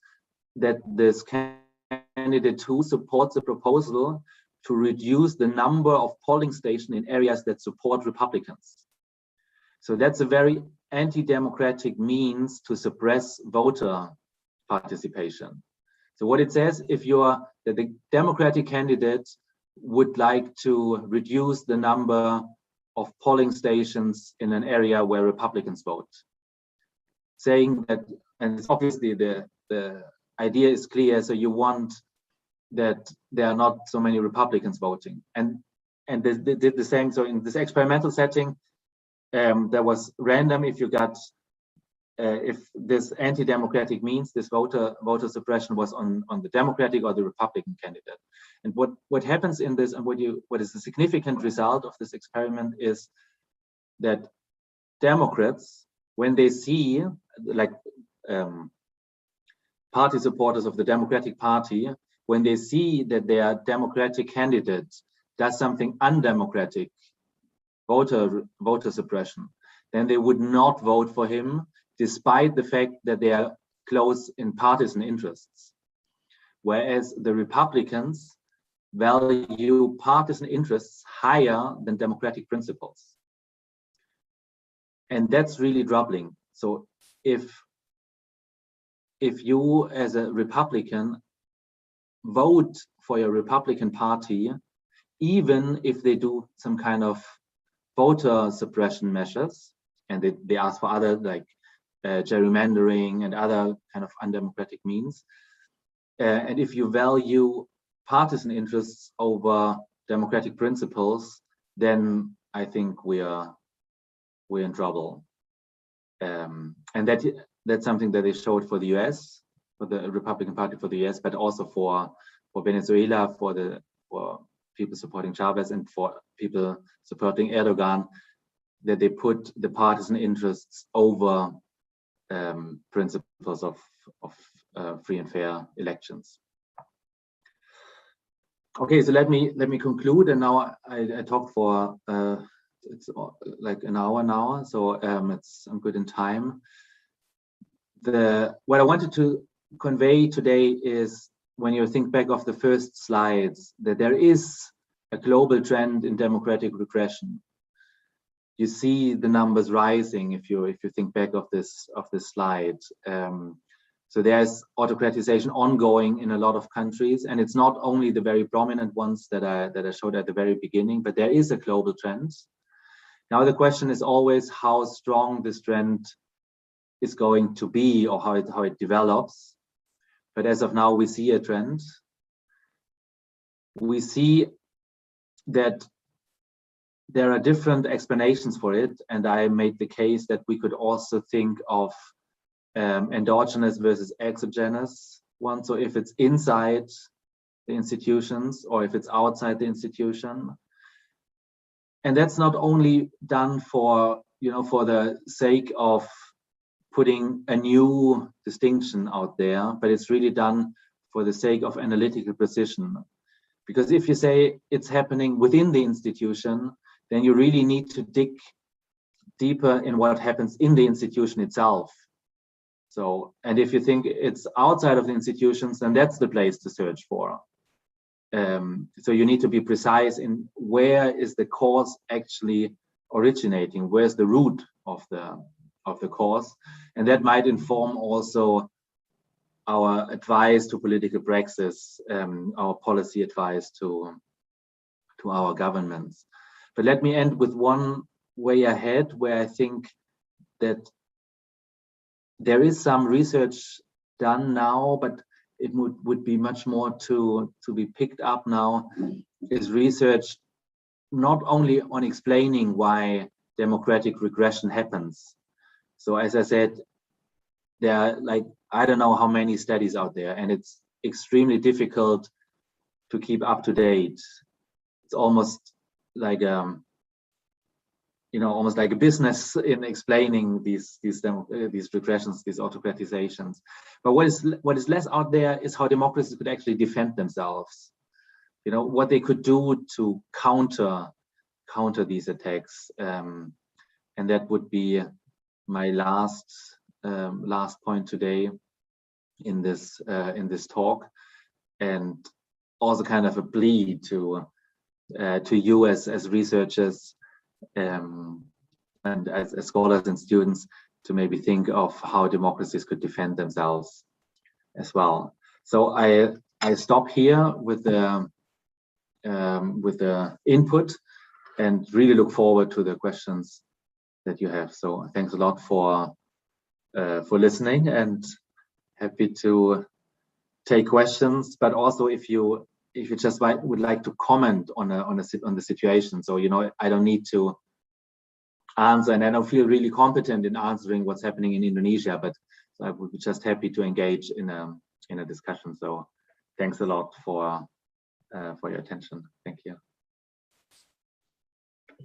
that this candidate 2 supports the proposal to reduce the number of polling stations in areas that support Republicans. So that's a very anti-democratic means to suppress voter participation. So what it says, that the Democratic candidate would like to reduce the number of polling stations in an area where Republicans vote, saying that, and it's obviously the idea is clear. So you want that there are not so many Republicans voting, and they did the same. So in this experimental setting, there was random if you got if this anti-democratic means this voter suppression was on the Democratic or the Republican candidate. And what happens in this, and what is the significant result of this experiment is that Democrats, when they see party supporters of the Democratic Party, when they see that their Democratic candidate does something undemocratic, voter suppression, then they would not vote for him, despite the fact that they are close in partisan interests. Whereas the Republicans value partisan interests higher than democratic principles. And that's really troubling. So if you as a Republican vote for your Republican Party, even if they do some kind of voter suppression measures, and they ask for other gerrymandering and other kind of undemocratic means, and if you value partisan interests over democratic principles, then I think we're in trouble. And that's something that they showed for the US, for the Republican Party for the US, but also for Venezuela, for people supporting Chavez and for people supporting Erdogan, that they put the partisan interests over principles of free and fair elections. Okay, so let me conclude, and now I talked for it's like an hour now, so I'm good in time. What I wanted to convey today is, when you think back of the first slides, that there is a global trend in democratic regression. You see the numbers rising if you think back of this slide. So there's autocratization ongoing in a lot of countries, and it's not only the very prominent ones that I showed at the very beginning, but there is a global trend. Now the question is always how strong this trend is going to be, or how it develops. But as of now, we see a trend. We see that there are different explanations for it, and I made the case that we could also think of endogenous versus exogenous one. So if it's inside the institutions or if it's outside the institution. And that's not only done for the sake of putting a new distinction out there, but it's really done for the sake of analytical precision. Because if you say it's happening within the institution, then you really need to dig deeper in what happens in the institution itself. So, and if you think it's outside of the institutions, then that's the place to search for. So you need to be precise in where is the cause actually originating, where's the root of the cause, and that might inform also our advice to political praxis, our policy advice to our governments. But let me end with one way ahead, where I think that there is some research done now, but it would be much more to be picked up now, is research not only on explaining why democratic regression happens. So as I said, there are I don't know how many studies out there, and it's extremely difficult keep up to date. It's almost like almost like a business in explaining these regressions, these autocratizations. But what is less out there is how democracies could actually defend themselves. What they could do to counter these attacks, and that would be my last point today in this talk, and also kind of a plea to you as researchers and as scholars and students to maybe think of how democracies could defend themselves as well. So I stop here with the input and really look forward to the questions that you have. So thanks a lot for listening, and happy to take questions. But also if you just would like to comment on the situation, so I don't need to answer, and I don't feel really competent in answering what's happening in Indonesia, but I would be just happy to engage in a discussion. So thanks a lot for your attention. Thank you.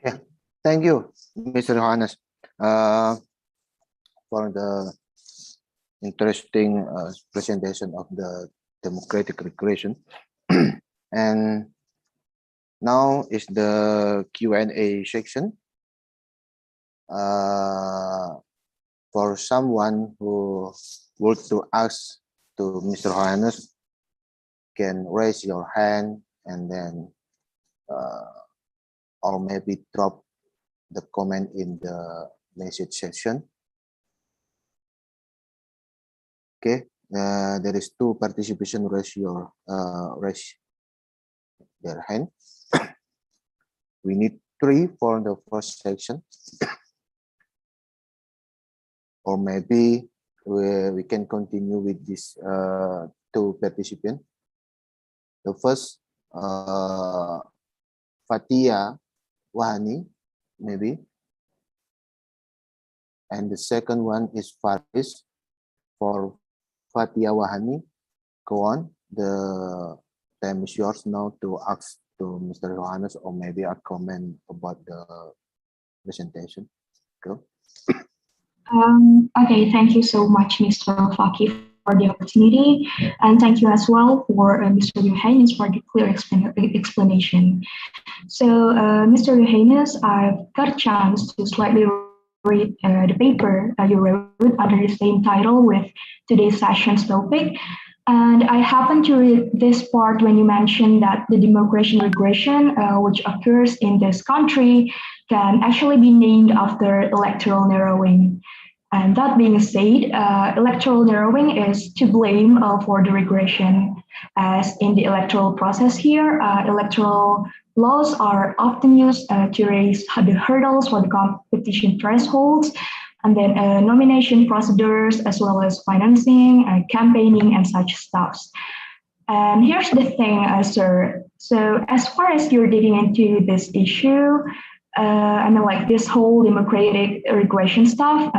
Yeah, thank you, Mr. Johannes, for the interesting presentation of the democratic regression. And now is the Q&A section. For someone who would to ask to Mr. Johannes, can raise your hand and then or maybe drop the comment in the message section. Okay, there is 2 participation raise their hand. We need 3 for the first section. Or maybe we can continue with this 2 participants. The first, Fatia Wahani, maybe. And the second one is Faris. For Fatia Wahani, go on. The time is yours now to ask to Mr. Johannes or maybe a comment about the presentation. Go. Okay, thank you so much, Mr. Faki, for the opportunity, and thank you as well for Mr. Johannes for the clear explanation. So, Mr. Johannes, I've got a chance to slightly read the paper you wrote under the same title with today's session's topic, and I happened to read this part when you mentioned that the democratic regression, which occurs in this country, can actually be named after electoral narrowing. And that being said, electoral narrowing is to blame for the regression, as in the electoral process here, electoral laws are often used to raise the hurdles for the competition thresholds, and then nomination procedures, as well as financing, campaigning, and such stuffs. And here's the thing, sir. So as far as you're digging into this issue, I mean, like this whole democratic regression stuff,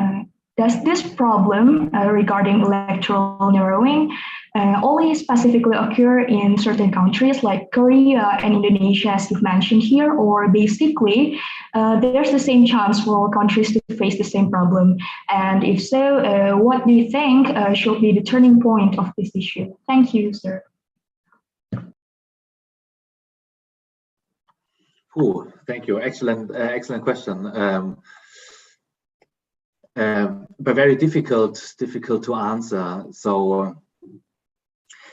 does this problem regarding electoral narrowing only specifically occur in certain countries like Korea and Indonesia, as you've mentioned here, or basically there's the same chance for all countries to face the same problem? And if so, what do you think should be the turning point of this issue? Thank you, sir. Oh, thank you. Excellent question. But very difficult to answer. So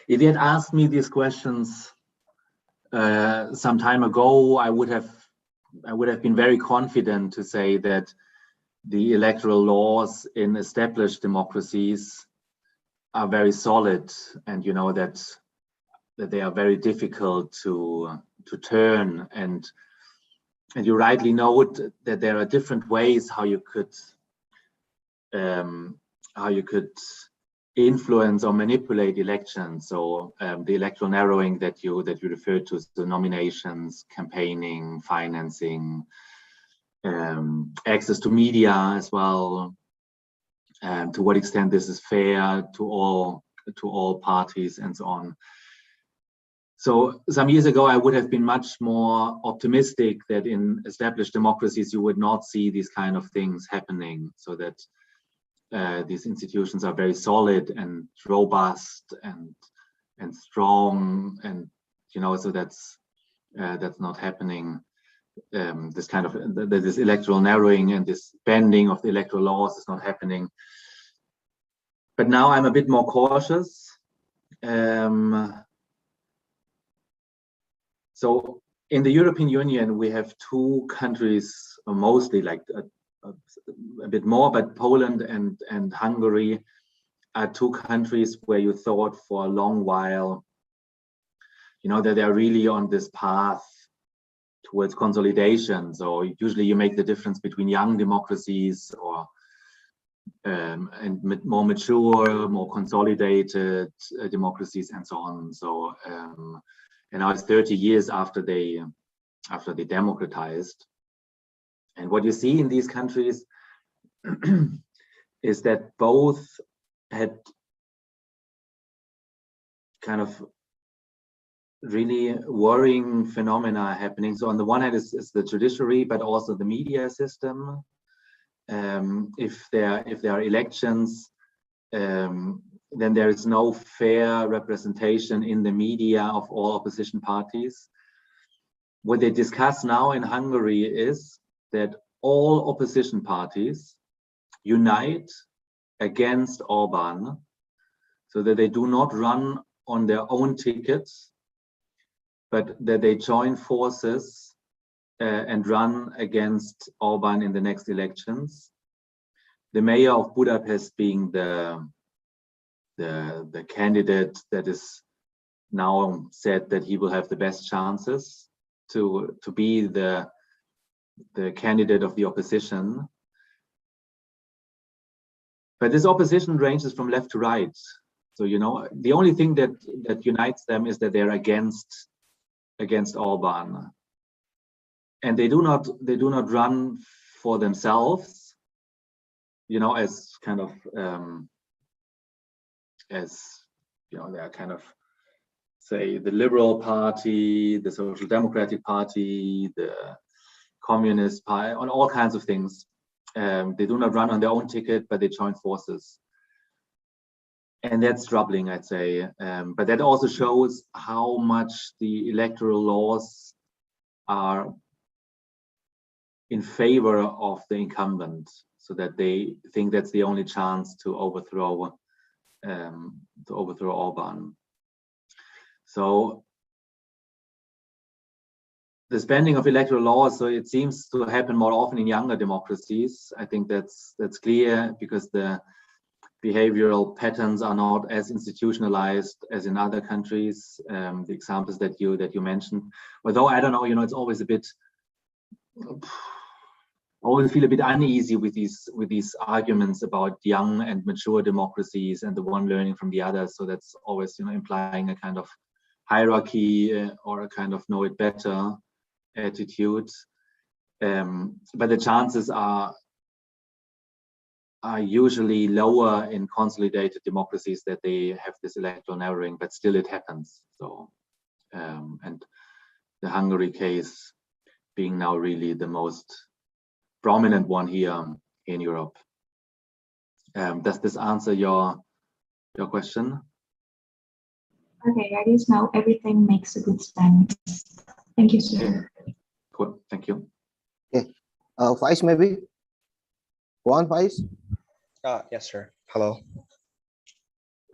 if you had asked me these questions some time ago, I would have been very confident to say that the electoral laws in established democracies are very solid, and that they are very difficult to turn. And you rightly note that there are different ways how you could influence or manipulate elections. So the electoral narrowing that you referred to, the nominations, campaigning, financing, access to media as well, to what extent this is fair to all parties, and so on. So some years ago, I would have been much more optimistic that in established democracies, you would not see these kind of things happening, so that these institutions are very solid and robust and strong, and so that's not happening. This kind of this electoral narrowing and this bending of the electoral laws is not happening. But now I'm a bit more cautious. So in the European Union, we have two countries, mostly like a bit more, but Poland and Hungary are two countries where you thought for a long while, that they're really on this path towards consolidation. So usually you make the difference between young democracies or and more mature, more consolidated democracies and so on. So and now it's 30 years after they democratized. And what you see in these countries is that both had kind of really worrying phenomena happening. So on the one hand is the judiciary, but also the media system. If there are elections, then there is no fair representation in the media of all opposition parties. What they discuss now in Hungary is that all opposition parties unite against Orban, so that they do not run on their own tickets, but that they join forces and run against Orban in the next elections. The mayor of Budapest being the candidate that is now said that he will have the best chances to be the candidate of the opposition. But this opposition ranges from left to right. So the only thing that unites them is that they're against Orban, and they do not run for themselves, as kind of they are kind of, say, the Liberal Party, the Social Democratic Party, the Communist Party, on all kinds of things. They do not run on their own ticket, but they join forces. And that's troubling, I'd say. But that also shows how much the electoral laws are in favor of the incumbent, so that they think that's the only chance to overthrow Orban. So the bending of electoral laws, so it seems to happen more often in younger democracies. I think that's clear, because the behavioral patterns are not as institutionalized as in other countries. The examples that you mentioned, although I don't know, it's always a bit. I always feel a bit uneasy with these arguments about young and mature democracies and the one learning from the other. So that's always implying a kind of hierarchy or a kind of know it better attitude. But the chances are usually lower in consolidated democracies that they have this electoral narrowing, but still it happens. So and the Hungary case being now really the most prominent one here in Europe. Does this answer your question? Okay, I guess now everything makes a good sense. Thank you, sir. Cool, thank you. Okay, Faiz, maybe? Go on, Faiz. Yes, sir. Hello.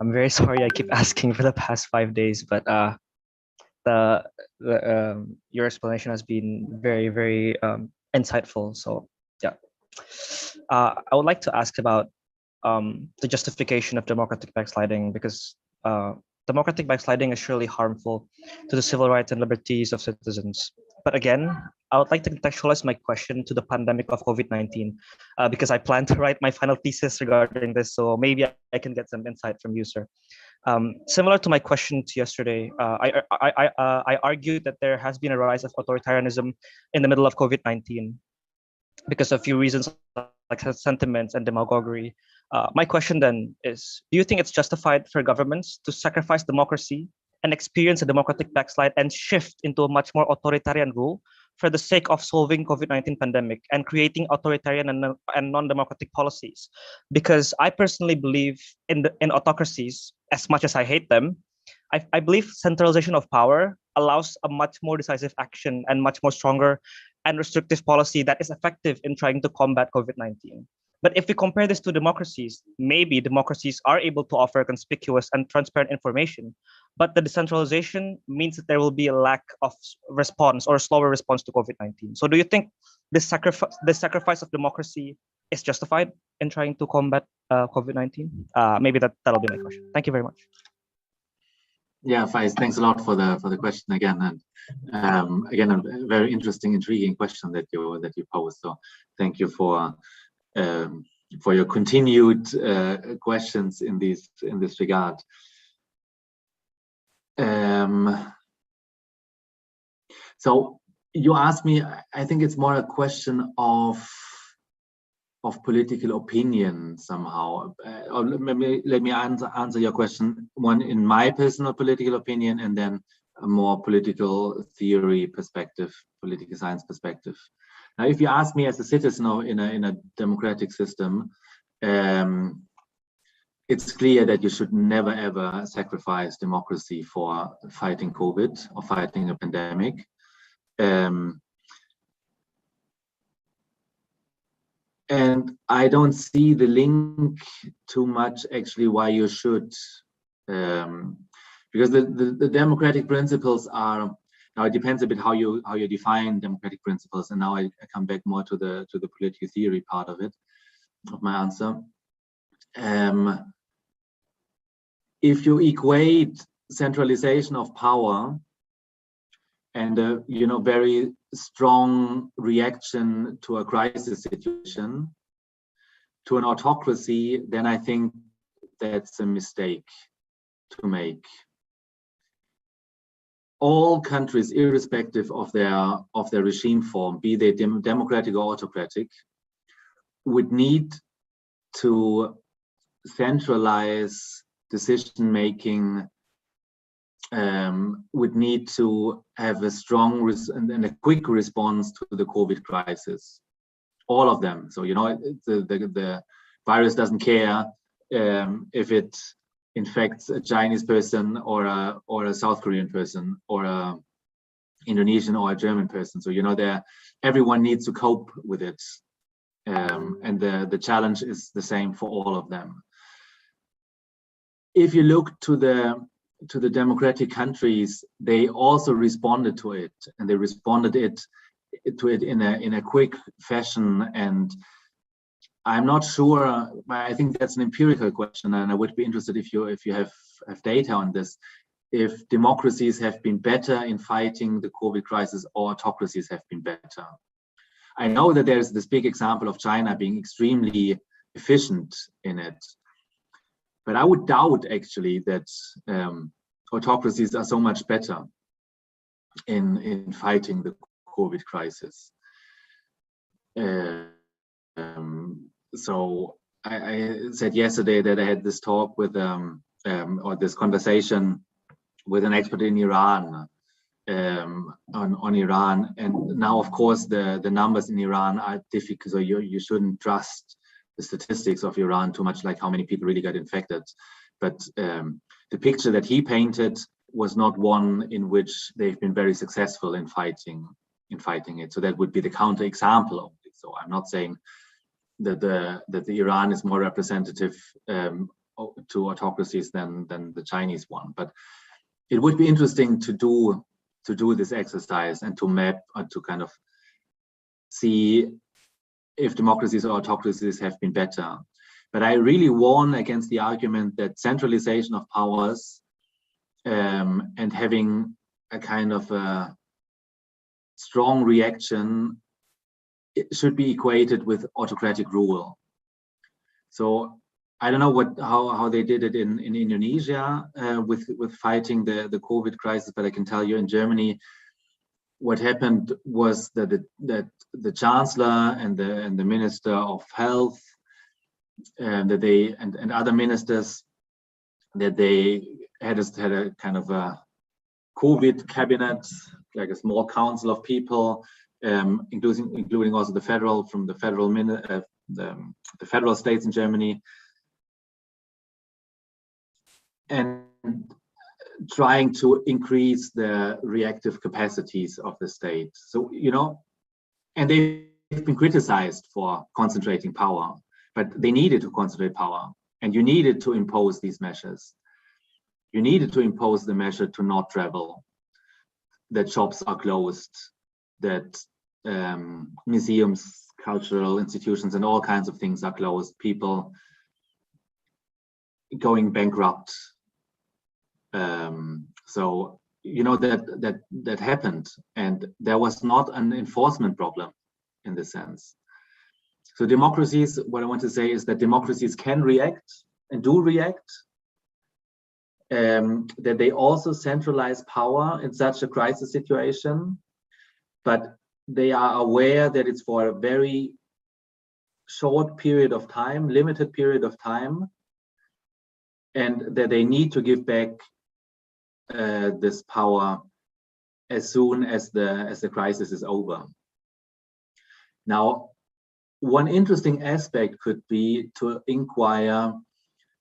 I'm very sorry I keep asking for the past 5 days, but your explanation has been very, very insightful. So yeah, I would like to ask about the justification of democratic backsliding, because democratic backsliding is surely harmful to the civil rights and liberties of citizens. But again, I would like to contextualize my question to the pandemic of COVID-19, because I plan to write my final thesis regarding this. So maybe I can get some insight from you, sir. Similar to my question to yesterday, I argued that there has been a rise of authoritarianism in the middle of COVID-19 because of a few reasons like sentiments and demagoguery. My question then is, do you think it's justified for governments to sacrifice democracy and experience a democratic backslide and shift into a much more authoritarian rule for the sake of solving COVID-19 pandemic and creating authoritarian and non-democratic policies. Because I personally believe in autocracies, as much as I hate them. I believe centralization of power allows a much more decisive action and much more stronger and restrictive policy that is effective in trying to combat COVID-19. But if we compare this to democracies, maybe democracies are able to offer conspicuous and transparent information, but the decentralization means that there will be a lack of response or a slower response to COVID-19. So do you think this sacrifice of democracy is justified in trying to combat COVID-19? Maybe that'll be my question. Thank you very much. Yeah, Faiz, thanks a lot for the question again, and again a very interesting, intriguing question that you posed. So thank you for your continued questions in this regard. So you asked me, I think it's more a question of political opinion somehow. Or let me answer your question, one in my personal political opinion, and then a more political theory perspective, political science perspective. Now, if you ask me as a citizen in a democratic system, it's clear that you should never ever sacrifice democracy for fighting COVID or fighting a pandemic. And I don't see the link too much actually why you should, because the democratic principles are, now it depends a bit how you define democratic principles, and now I come back more to the political theory part of it, of my answer. If you equate centralization of power and a very strong reaction to a crisis situation to an autocracy, then I think that's a mistake to make. All countries, irrespective of their regime form, be they democratic or autocratic, would need to centralize decision making, would need to have a strong and a quick response to the COVID crisis. All of them. So the virus doesn't care if it infects a Chinese person or a South Korean person or a Indonesian or a German person. So everyone needs to cope with it, and the challenge is the same for all of them. If you look to the democratic countries, they also responded to it, and they responded to it in a quick fashion. And I'm not sure, I think that's an empirical question, and I would be interested if you have data on this, if democracies have been better in fighting the COVID crisis or autocracies have been better. I know that there's this big example of China being extremely efficient in it, but I would doubt actually that autocracies are so much better in fighting the COVID crisis. So I said yesterday that I had this talk with or this conversation with an expert in Iran on Iran, and now of course the numbers in Iran are difficult, so you shouldn't trust the statistics of Iran too much, like how many people really got infected. But the picture that he painted was not one in which they've been very successful in fighting it. So that would be the counterexample of it. So I'm not saying that the Iran is more representative to autocracies than the Chinese one, but it would be interesting to do this exercise and to map and to kind of see if democracies or autocracies have been better. But I really warn against the argument that centralization of powers and having a kind of a strong reaction, it should be equated with autocratic rule. So I don't know how they did it in Indonesia with fighting the COVID crisis, but I can tell you in Germany, what happened was that the chancellor and the minister of health and other ministers, that they had a kind of a COVID cabinet, like a small council of people, including also the federal states in Germany, and trying to increase the reactive capacities of the state. So, and they've been criticized for concentrating power, but they needed to concentrate power, and you needed to impose these measures. You needed to impose the measure to not travel, that shops are closed, that museums, cultural institutions, and all kinds of things are closed, people going bankrupt. So that happened, and there was not an enforcement problem in this sense. So democracies, what I want to say is that democracies can react and do react, that they also centralize power in such a crisis situation, but they are aware that it's for a very short period of time, limited period of time, and that they need to give back this power as soon as the crisis is over. Now, one interesting aspect could be to inquire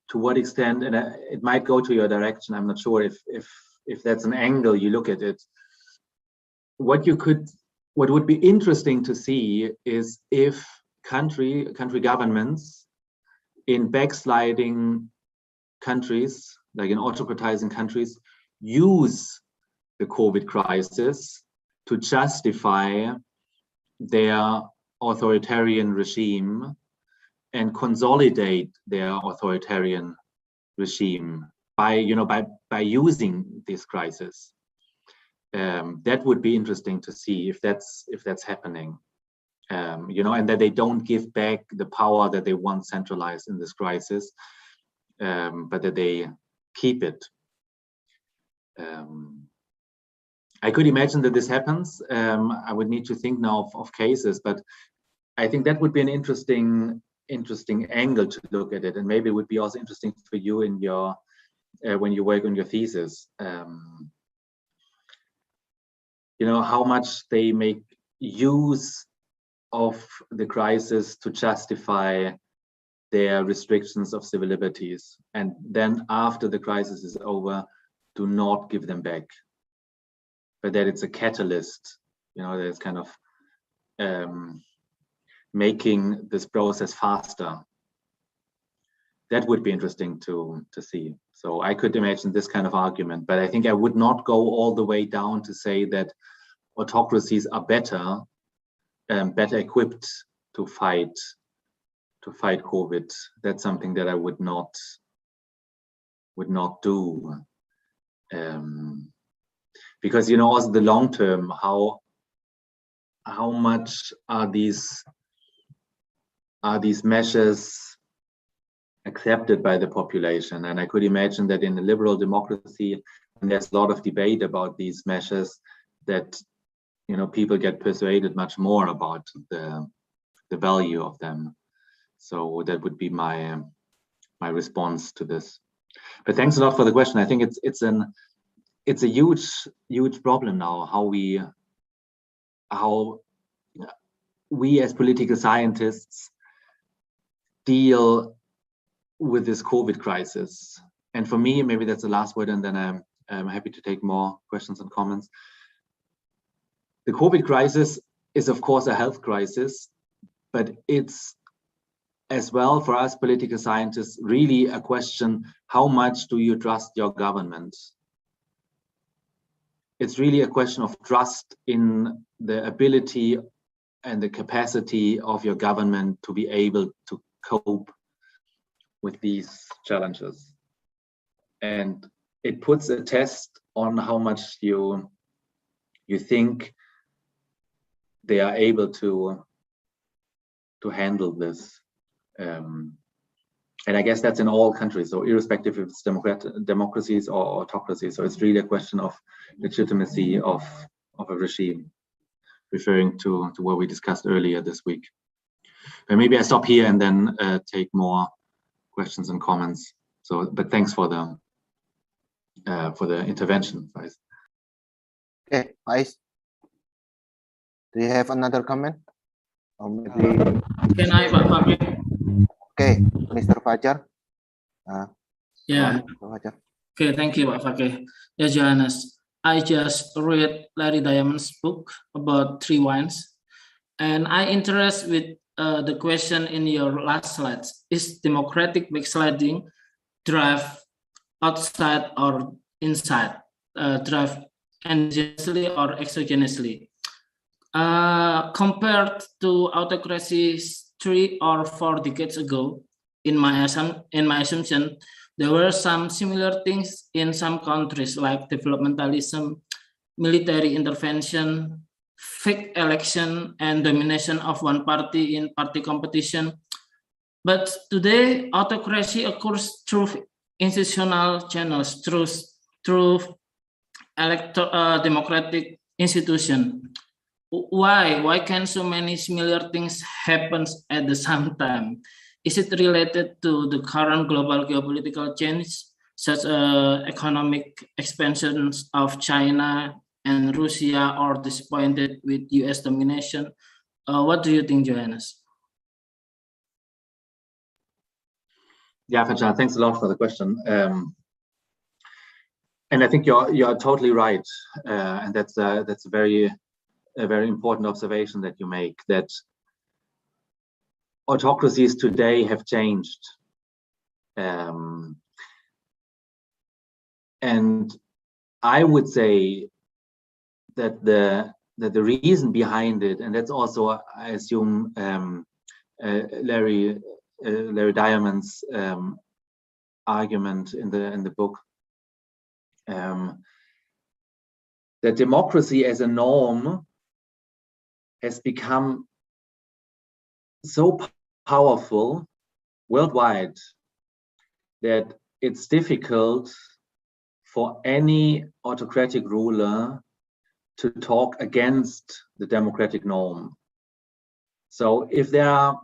to what extent, and it might go to your direction, I'm not sure if that's an angle you look at it. What would be interesting to see is if country governments in backsliding countries, like in autocratizing countries, use the COVID crisis to justify their authoritarian regime and consolidate their authoritarian regime by using this crisis. That would be interesting to see if that's happening, and that they don't give back the power that they once centralized in this crisis, but that they keep it. I could imagine that this happens. I would need to think now of cases, but I think that would be an interesting angle to look at it, and maybe it would be also interesting for you in your when you work on your thesis. How much they make use of the crisis to justify their restrictions of civil liberties, and then after the crisis is over, do not give them back, but that it's a catalyst, that it's kind of making this process faster. That would be interesting to see. So I could imagine this kind of argument, but I think I would not go all the way down to say that autocracies are better equipped to fight COVID. That's something that I would not do, because also the long term, how much are these measures accepted by the population? And I could imagine that in a liberal democracy, and there's a lot of debate about these measures, that people get persuaded much more about the value of them. So that would be my response to this. But thanks a lot for the question. I think it's a huge problem now, how we as political scientists deal with this COVID crisis. And for me, maybe that's the last word, and then I'm happy to take more questions and comments. The COVID crisis is, of course, a health crisis, but it's as well for us political scientists really a question: how much do you trust your government? It's really a question of trust in the ability and the capacity of your government to be able to cope with these challenges. And it puts a test on how much you think they are able to handle this. And I guess that's in all countries, so irrespective if it's democracies or autocracies. So it's really a question of legitimacy of a regime, referring to what we discussed earlier this week. But maybe I stop here and then take more questions and comments. So, but thanks for the intervention, guys. Faiz, do you have another comment? Or maybe Can I, Pak Fakih? okay, Mr. Fajar. Yeah. Mr. Fajar. Okay, thank you, Pak Fakih. Yeah, Johannes. I just read Larry Diamond's book about three wines, and I interest with the question in your last slides. Is democratic backsliding drive outside or inside? Drive endogenously or exogenously? Compared to autocracies 3 or 4 decades ago, in my assumption, there were some similar things in some countries like developmentalism, military intervention, fake election, and domination of one party in party competition. But today, autocracy occurs through institutional channels, through democratic institution. Why can so many similar things happen at the same time? Is it related to the current global geopolitical change, such as economic expansions of China and Russia, or disappointed with US domination? What do you think, Johannes? Yeah, Fajar, thanks a lot for the question. And I think you're totally right, and that's a very important observation that you make, that autocracies today have changed, and I would say that the reason behind it, and that's also, I assume, Larry Diamond's argument in the book, that democracy as a norm has become so powerful worldwide that it's difficult for any autocratic ruler to talk against the democratic norm. So there are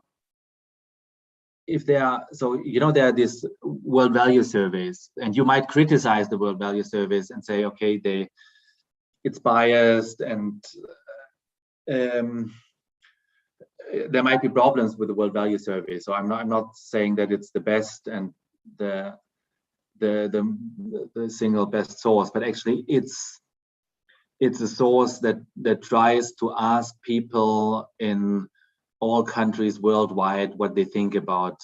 these world value surveys, and you might criticize the world value surveys and say, okay, it's biased, and there might be problems with the world value survey. So I'm not saying that it's the best and the single best source, but actually it's a source that tries to ask people in all countries worldwide what they think about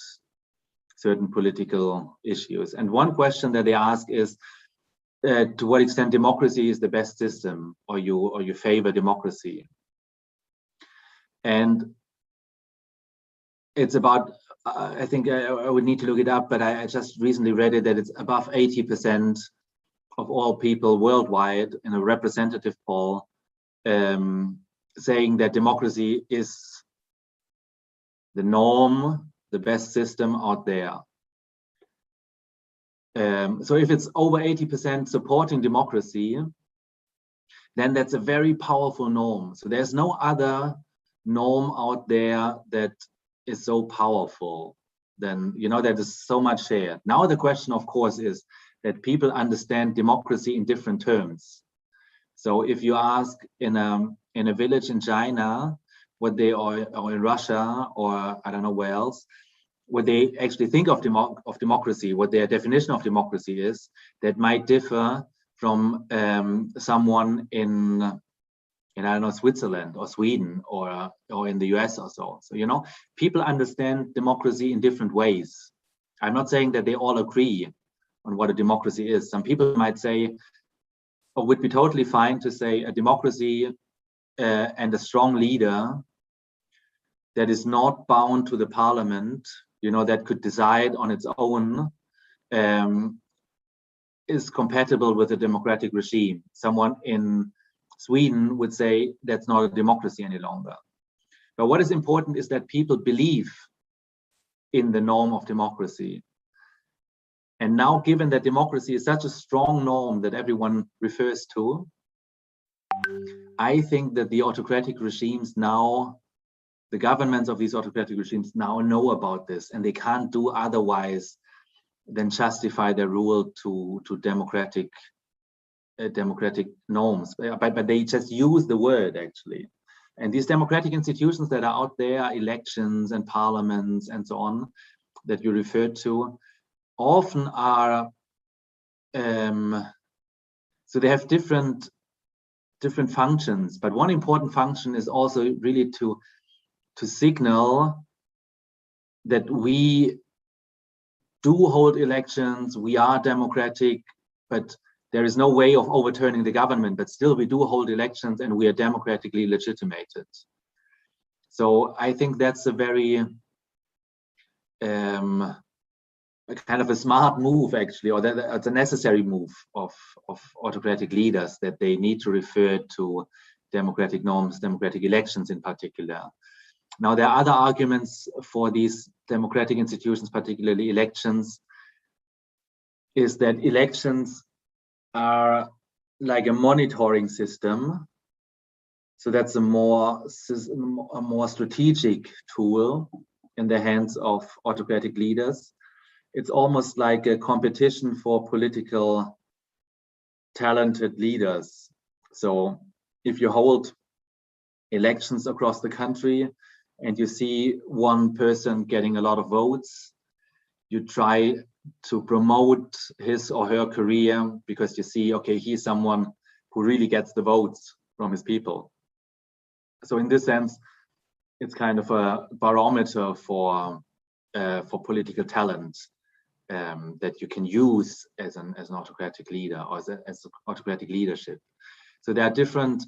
certain political issues. And one question that they ask is, to what extent democracy is the best system, or you favor democracy? And it's about, I think I would need to look it up, but I just recently read it, that it's above 80% of all people worldwide in a representative poll saying that democracy is the norm, the best system out there. So if it's over 80% supporting democracy, then that's a very powerful norm. So there's no other norm out there that is so powerful, then, that is so much shared. Now the question, of course, is that people understand democracy in different terms. So if you ask in a village in China what they, or in Russia, or I don't know where else, what they actually think of democracy, what their definition of democracy is, that might differ from someone in I don't know, Switzerland or Sweden or in the US or so. So, people understand democracy in different ways. I'm not saying that they all agree on what a democracy is. Some people might say, or would be totally fine to say, a democracy and a strong leader that is not bound to the parliament, that could decide on its own, is compatible with a democratic regime. Someone in Sweden would say that's not a democracy any longer. But what is important is that people believe in the norm of democracy. And now, given that democracy is such a strong norm that everyone refers to, I think that the autocratic regimes now, the governments of these autocratic regimes now know about this, and they can't do otherwise than justify their rule to democratic democratic norms, but they just use the word actually. And these democratic institutions that are out there, elections and parliaments and so on, that you referred to, often are, so they have different functions, but one important function is also really to signal that we do hold elections, we are democratic, but there is no way of overturning the government, but still we do hold elections and we are democratically legitimated. So I think that's a very kind of a smart move actually, or that's a necessary move of autocratic leaders, that they need to refer to democratic norms, democratic elections in particular. Now, there are other arguments for these democratic institutions, particularly elections, is that elections are like a monitoring system. So that's a more strategic tool in the hands of autocratic leaders. It's almost like a competition for political talented leaders. So if you hold elections across the country and you see one person getting a lot of votes, you try to promote his or her career because you see, okay, he's someone who really gets the votes from his people. So in this sense, it's kind of a barometer for political talent that you can use as an autocratic leader or as autocratic leadership. So there are different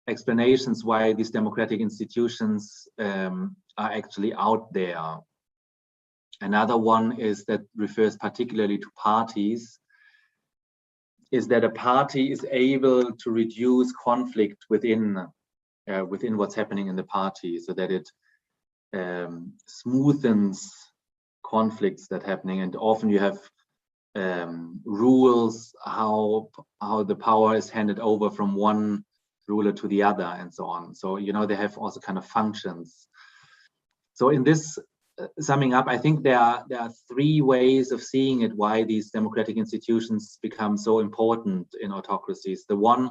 explanations why these democratic institutions are actually out there. Another one is that refers particularly to parties, is that a party is able to reduce conflict within what's happening in the party, so that it smoothens conflicts that are happening. And often you have rules how the power is handed over from one ruler to the other and so on. So, you know, they have also kind of functions. So in this summing up, I think there are three ways of seeing it, why these democratic institutions become so important in autocracies. The one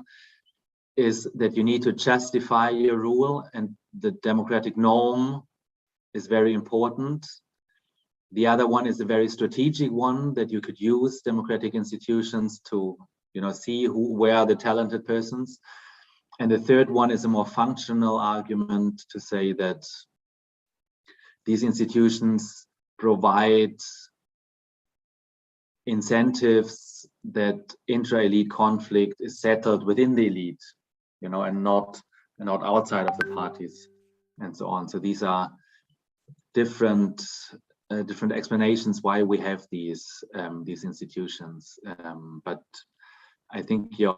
is that you need to justify your rule, and the democratic norm is very important. The other one is a very strategic one, that you could use democratic institutions to, you know, see where are the talented persons. And the third one is a more functional argument to say that these institutions provide incentives that intra-elite conflict is settled within the elite, you know, and not outside of the parties and so on. So these are different explanations why we have these institutions. But I think the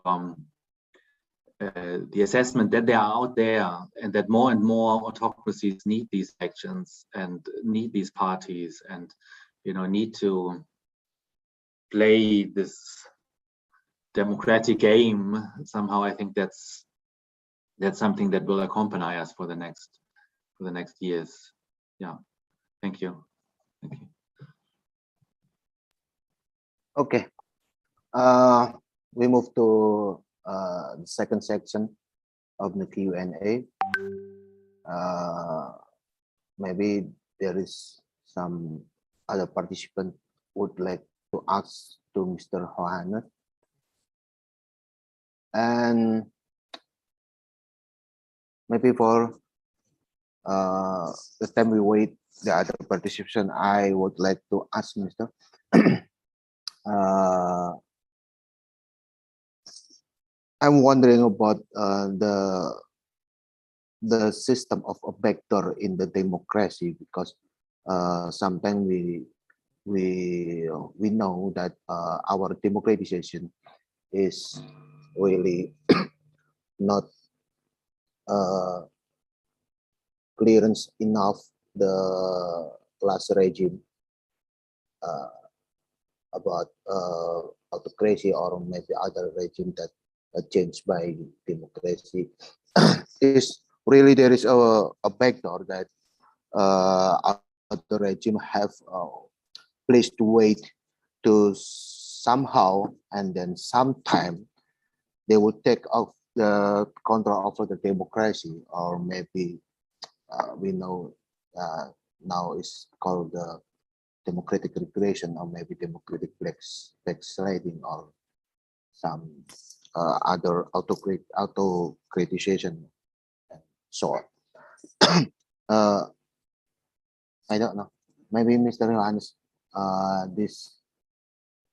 assessment that they are out there and that more and more autocracies need these actions and need these parties and, you know, need to play this democratic game somehow, I think that's something that will accompany us for the next years. Yeah. Thank you. Thank you. Okay. We move to the second section of the Q&A. Maybe there is some other participant would like to ask to Mr. Johannes. And maybe for the time we wait the other participation, I would like to ask Mr. I'm wondering about the system of a vector in the democracy, because sometimes we know that our democratization is really not clearance enough the class regime about autocracy or maybe other regime that changed by democracy. Is really there is a backdoor that the regime have placed weight to somehow and then sometime they will take off the control over the democracy, or maybe we know now it's called the democratic regression, or maybe democratic backsliding, or some other auto-criticization and so on. I don't know. Maybe Mr. Johannes, this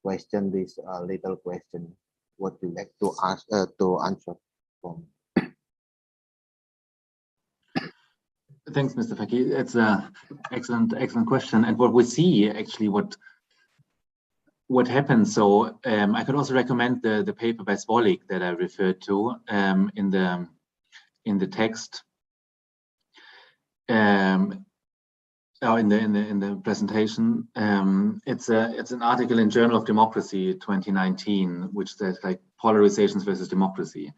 question, this little question, what you like to ask to answer from? Thanks, Mr. Faki. It's an excellent question. And what we see, actually, what happens. So I could also recommend the paper by Svolik that I referred to in the text, or in the presentation. It's an article in Journal of Democracy 2019, which says like polarizations versus democracy.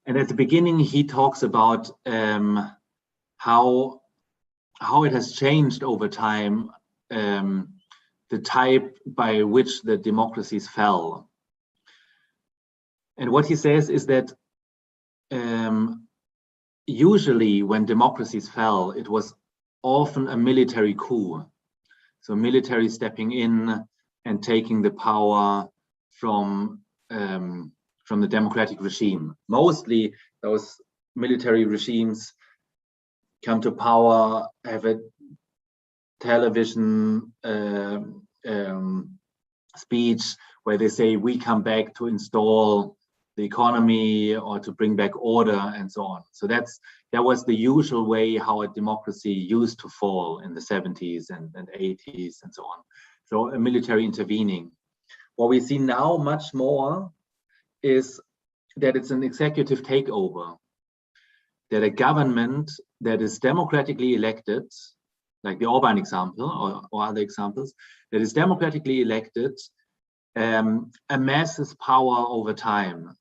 And at the beginning, he talks about how it has changed over time, the type by which the democracies fell. And what he says is that usually when democracies fell, it was often a military coup. So military stepping in and taking the power from the democratic regime. Mostly those military regimes come to power, have a television speech where they say, we come back to install the economy or to bring back order and so on. So that was the usual way how a democracy used to fall in the 70s and 80s and so on. So a military intervening. What we see now much more is that it's an executive takeover, that a government that is democratically elected, like the Orban example or other examples, that is democratically elected, amasses power over time.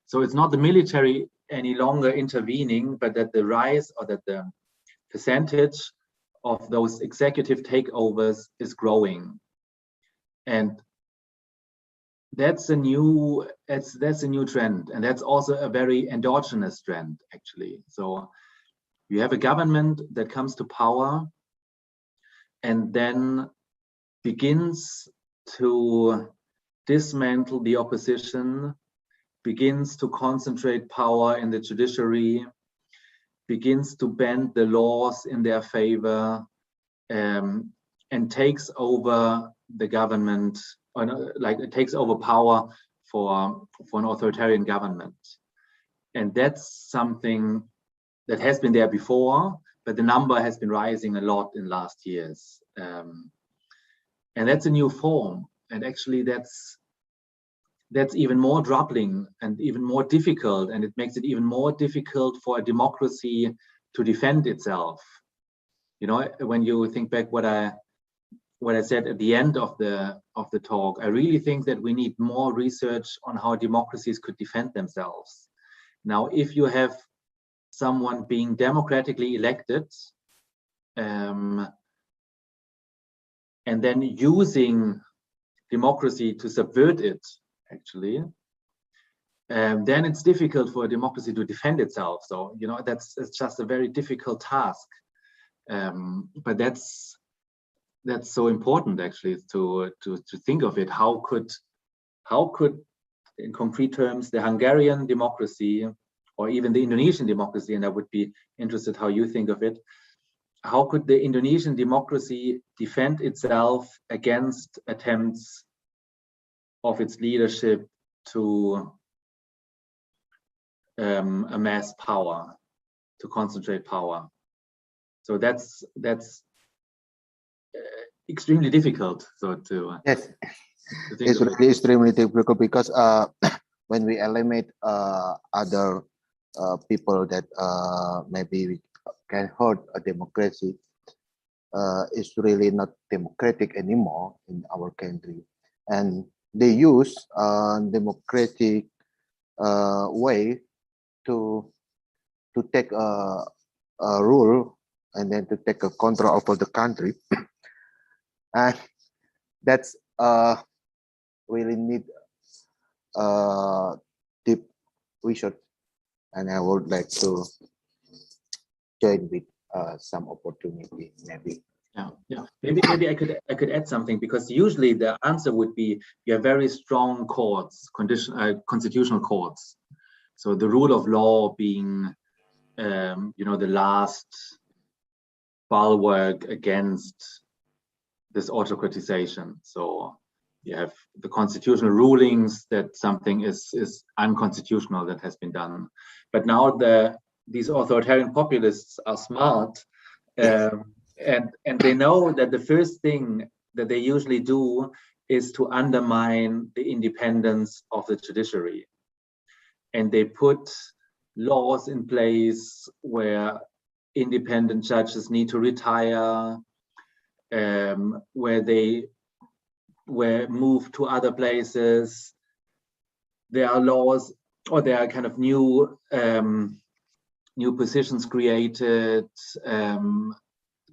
So it's not the military any longer intervening, but that the rise or that the percentage of those executive takeovers is growing. And that's a new trend, and that's also a very endogenous trend, actually. So you have a government that comes to power and then begins to dismantle the opposition, begins to concentrate power in the judiciary, begins to bend the laws in their favor, and takes over the government, or like it takes over power for an authoritarian government. And that's something that has been there before, but the number has been rising a lot in last years. And that's a new form. And actually that's even more troubling and even more difficult, and it makes it even more difficult for a democracy to defend itself. You know, when you think back what I said at the end of the talk, I really think that we need more research on how democracies could defend themselves. Now, if you have someone being democratically elected and then using democracy to subvert it, actually, then it's difficult for a democracy to defend itself. So, you know, it's just a very difficult task. But that's so important, actually, to think of it. How could, in concrete terms, the Hungarian democracy or even the Indonesian democracy, and I would be interested how you think of it, how could the Indonesian democracy defend itself against attempts of its leadership to amass power, to concentrate power? So that's extremely difficult. So yes, it's really extremely difficult because when we eliminate other people that maybe can hurt a democracy, it's really not democratic anymore in our country, and they use democratic way to take a rule and then to take a control over the country, and that's really need deep research, and I would like to join with some opportunity maybe. Yeah. Maybe I could add something, because usually the answer would be you have very strong courts, constitutional courts. So the rule of law being, the last bulwark against this autocratization. So you have the constitutional rulings that something is unconstitutional that has been done. But now these authoritarian populists are smart, and they know that the first thing that they usually do is to undermine the independence of the judiciary. And they put laws in place where independent judges need to retire, where they were moved to other places. There are laws, or there are kind of new positions created.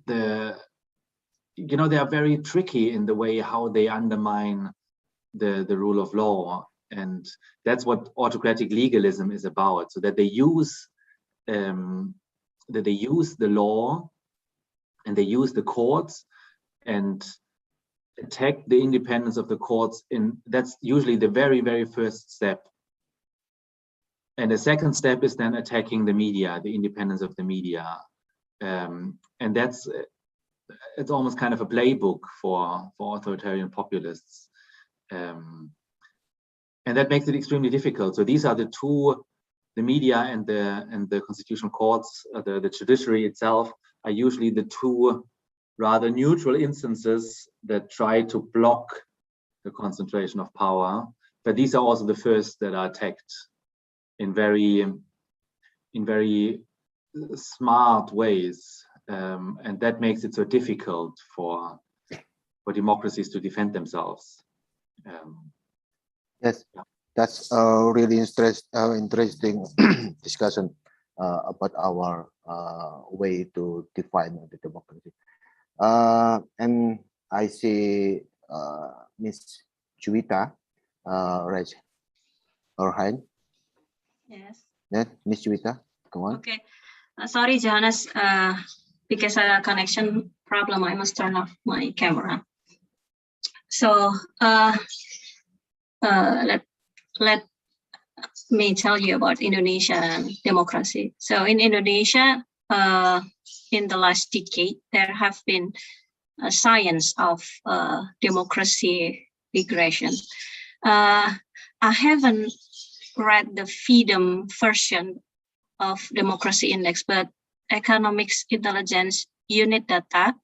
They are very tricky in the way how they undermine the rule of law, and that's what autocratic legalism is about. So that they use the law and they use the courts and attack the independence of the courts. That's usually the very, very first step. And the second step is then attacking the media, the independence of the media. And it's almost kind of a playbook for authoritarian populists. And that makes it extremely difficult. So these are the two, the media and the constitutional courts, the judiciary itself, are usually the two rather neutral instances that try to block the concentration of power. But these are also the first that are attacked in very smart ways. And that makes it so difficult for democracies to defend themselves. Yes, that's a really interesting discussion about our way to define the democracy. And I see Miss Juwita raise her hand. Yes. Yeah, Miss Juwita, go on. Okay. Sorry, Johannes. Because of a connection problem, I must turn off my camera. So let me tell you about Indonesia and democracy. So in Indonesia, in the last decade, there have been a science of democracy regression. I haven't read the FIDEM version of Democracy Index, but Economics Intelligence Unit data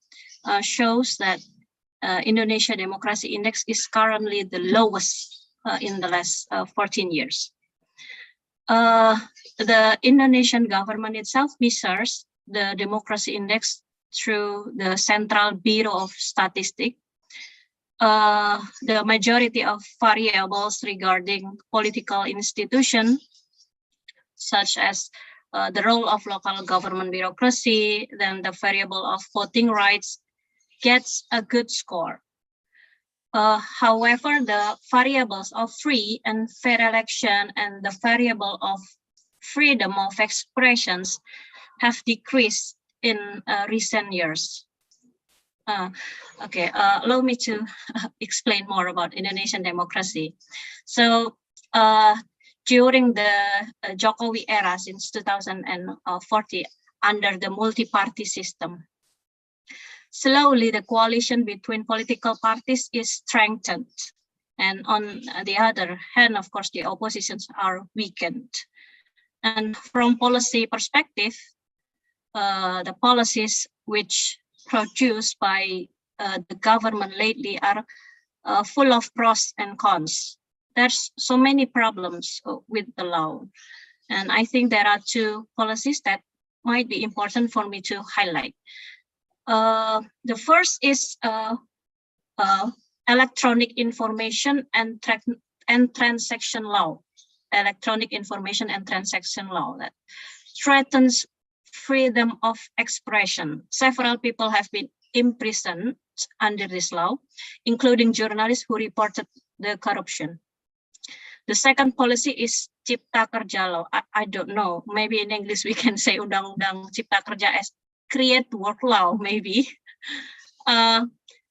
shows that Indonesia Democracy Index is currently the lowest in the last 14 years. The Indonesian government itself measures the democracy index through the Central Bureau of Statistics. The majority of variables regarding political institutions, such as the role of local government bureaucracy, then the variable of voting rights, gets a good score. However, the variables of free and fair election and the variable of freedom of expressions have decreased in recent years. Allow me to explain more about Indonesian democracy. So during the Jokowi era since 2040, under the multi-party system, slowly the coalition between political parties is strengthened. And on the other hand, of course, the oppositions are weakened. And from policy perspective, the policies which produced by the government lately are full of pros and cons. There's so many problems with the law. And I think there are two policies that might be important for me to highlight. The first is electronic information and transaction law. Electronic information and transaction law that threatens freedom of expression. Several people have been imprisoned under this law, including journalists who reported the corruption. The second policy is Cipta Kerja Law. I don't know. Maybe in English we can say Undang-Undang Cipta Kerja as create work law, maybe.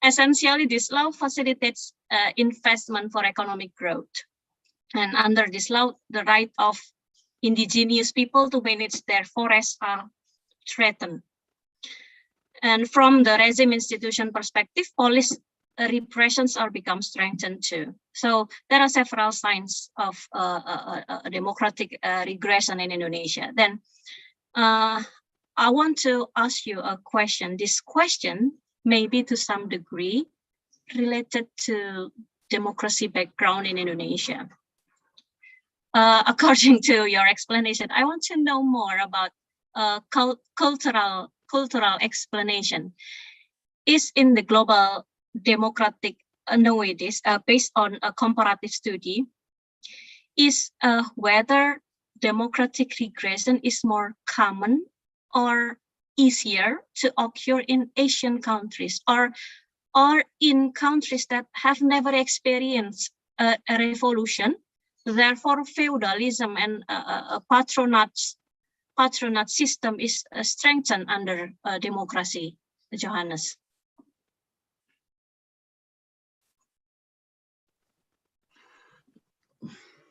Essentially, this law facilitates investment for economic growth. And under this law, the right of indigenous people to manage their forests are threatened. And from the regime institution perspective, police repressions are become strengthened too. So there are several signs of democratic regression in Indonesia. Then I want to ask you a question. This question may be to some degree related to democracy background in Indonesia. According to your explanation, I want to know more about cultural explanation. Is in the global democratic nowadays, based on a comparative study, is whether democratic regression is more common or easier to occur in Asian countries, or in countries that have never experienced a revolution. Therefore, feudalism and patronage system is strengthened under democracy. Johannes.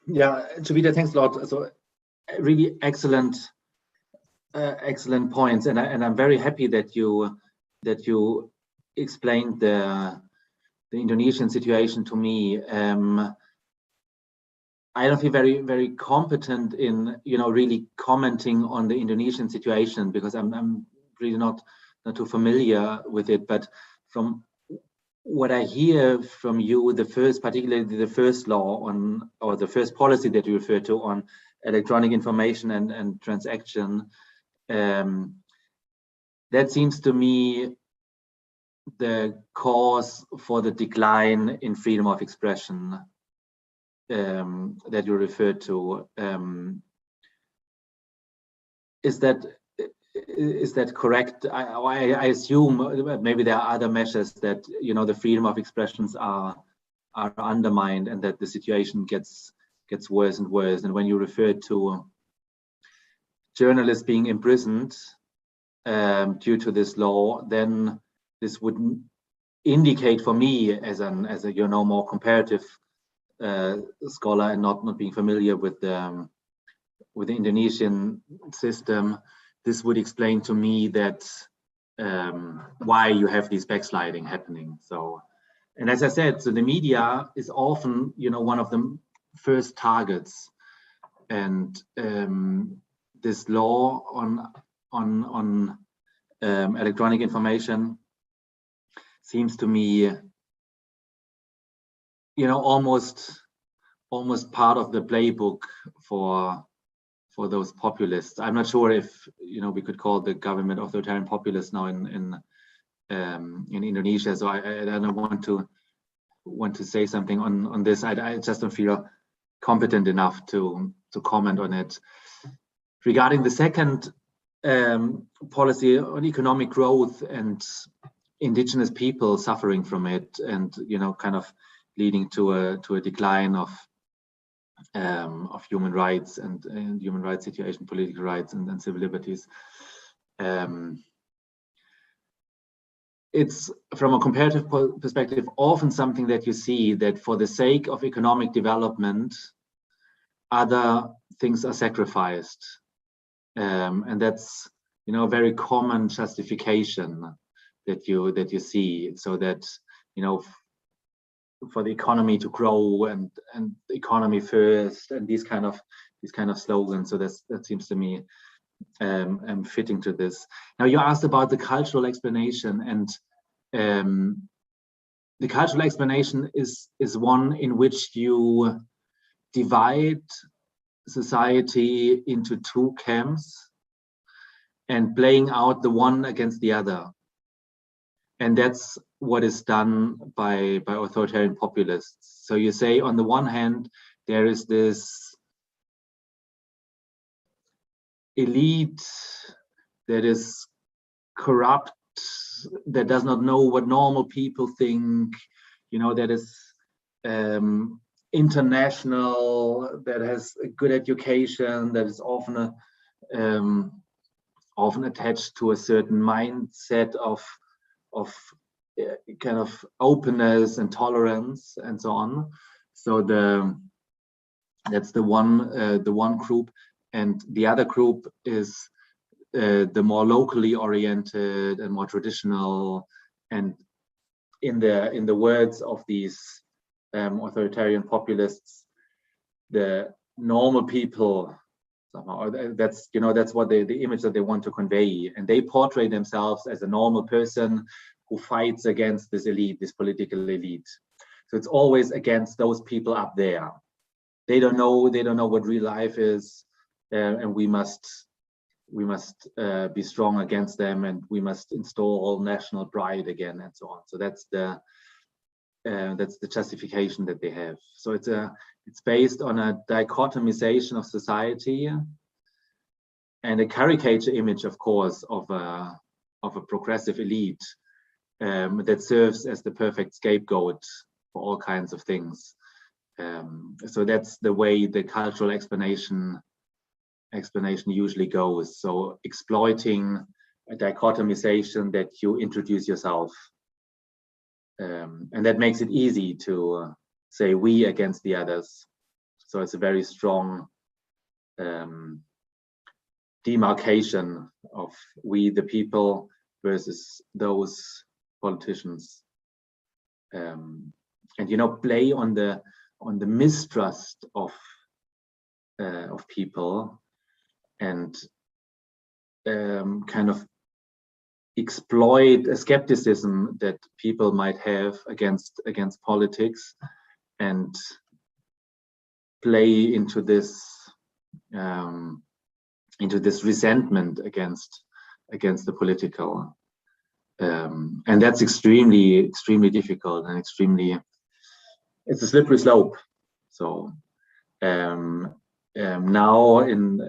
Yeah, Jovita, thanks a lot. So really excellent points, and I'm very happy that you explained the Indonesian situation to me. I don't feel very competent in really commenting on the Indonesian situation, because I'm really not too familiar with it. But from what I hear from you, particularly the first law on, or the first policy that you refer to on electronic information and transaction, that seems to me the cause for the decline in freedom of expression that you referred to. Is that correct? I assume maybe there are other measures that the freedom of expressions are undermined, and that the situation gets worse and worse. And when you refer to journalists being imprisoned due to this law, then this would indicate for me, as a more comparative scholar and not being familiar with the Indonesian system, this would explain to me that why you have this backsliding happening. So, and as I said, so the media is often one of the first targets, and this law on electronic information seems to me almost part of the playbook for those populists. I'm not sure if we could call the government authoritarian populist now in Indonesia. So I don't want to say something on this. I just don't feel competent enough to comment on it. Regarding the second policy on economic growth and indigenous people suffering from it, and kind of leading to a decline of human rights and human rights situation, political rights and civil liberties. It's, from a comparative perspective, often something that you see, that for the sake of economic development, other things are sacrificed, and that's a very common justification that you see, so that for the economy to grow and the economy first, and these kind of slogans. So that seems to me fitting to this. Now, you asked about the cultural explanation, and the cultural explanation is one in which you divide society into two camps and playing out the one against the other. And that's what is done by authoritarian populists. So you say, on the one hand, there is this elite that is corrupt, that does not know what normal people think, that is international, that has a good education, that is often often attached to a certain mindset of kind of openness and tolerance and so on. So that's the one group, and the other group is the more locally oriented and more traditional, and in the words of these authoritarian populists, the normal people somehow, that's what the image that they want to convey, and they portray themselves as a normal person who fights against this elite, this political elite. So it's always against those people up there. They don't know what real life is, and we must be strong against them, and we must install national pride again, and so on. So that's the justification that they have. So it's based on a dichotomization of society and a caricature image, of course, of a progressive elite that serves as the perfect scapegoat for all kinds of things. So that's the way the cultural explanation usually goes. So exploiting a dichotomization that you introduce yourself. And that makes it easy to say we against the others. So it's a very strong demarcation of we the people versus those politicians. And play on the mistrust of people, and kind of exploit a skepticism that people might have against politics, and play into this resentment against the political, and that's extremely difficult, and it's a slippery slope. So now, in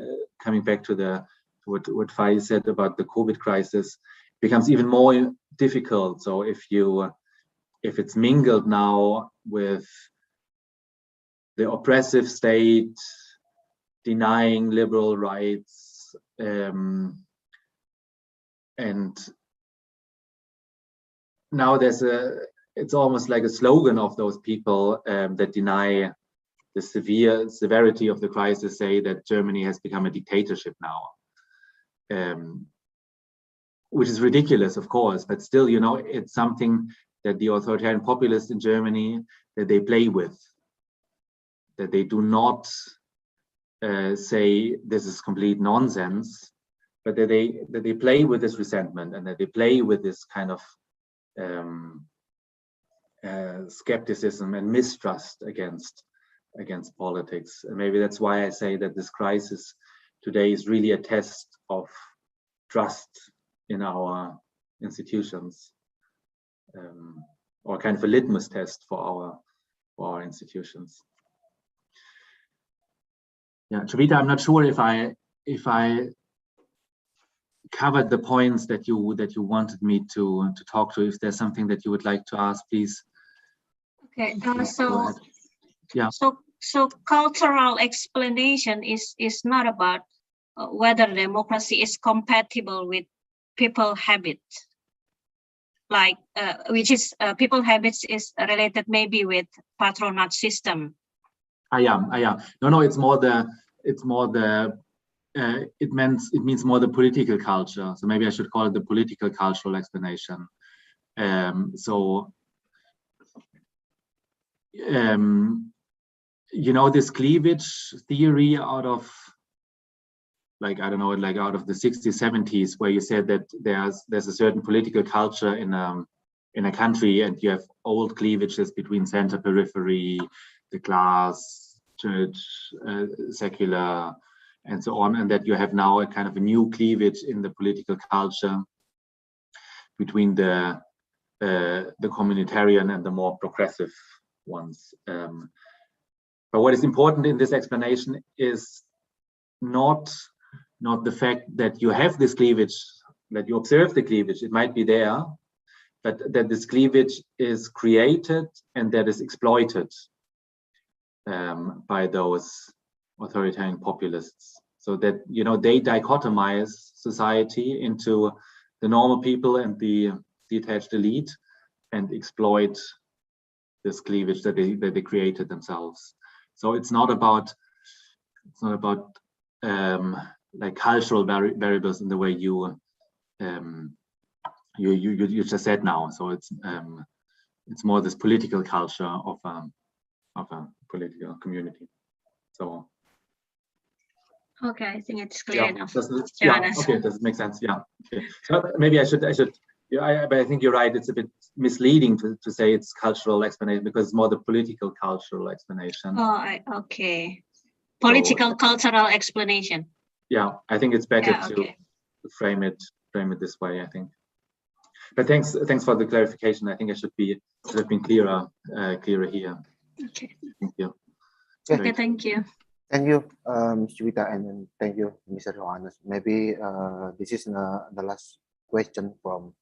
coming back to what Fai said about the COVID crisis, becomes even more difficult. So if it's mingled now with the oppressive state denying liberal rights, and now it's almost like a slogan of those people that deny the severity of the crisis, say that Germany has become a dictatorship now, which is ridiculous, of course, but still, it's something that the authoritarian populists in Germany, that they play with, that they do not say this is complete nonsense, but that they play with this resentment, and that they play with this kind of skepticism and mistrust against politics. And maybe that's why I say that this crisis today is really a test of trust in our institutions, or kind of a litmus test for our institutions. Yeah, Jovita, I'm not sure if I covered the points that you wanted me to talk to. If there's something that you would like to ask, please. Okay, yeah. So cultural explanation is not about whether democracy is compatible with people habits, like which is people habits is related maybe with patronage system. Yeah. No, it means more the political culture. So maybe I should call it the political cultural explanation. This cleavage theory out of, out of the 60s, 70s, where you said that there's a certain political culture in a country, and you have old cleavages between center, periphery, the class, church, secular, and so on, and that you have now a kind of a new cleavage in the political culture between the communitarian and the more progressive ones. But what is important in this explanation is not the fact that you have this cleavage, that you observe the cleavage, it might be there, but that this cleavage is created and that is exploited. by those authoritarian populists. So that, you know, they dichotomize society into the normal people and the detached elite, and exploit this cleavage that they created themselves. So it's not about like cultural variables in the way you just said now. So it's more this political culture of a political community. So okay, I think it's clear enough. Okay, does it make sense? Yeah. Okay. So maybe I should. Yeah, but I think you're right. It's a bit misleading to say it's cultural explanation, because it's more the political cultural explanation. Oh, okay. Political cultural explanation. Yeah, I think it's better to frame it this way, I think. But thanks for the clarification. I think I should have been clearer here. Okay. Thank you. Okay, thank you. Thank you, Ms. Juwita, and thank you, Mr. Johannes. Maybe this is the last question from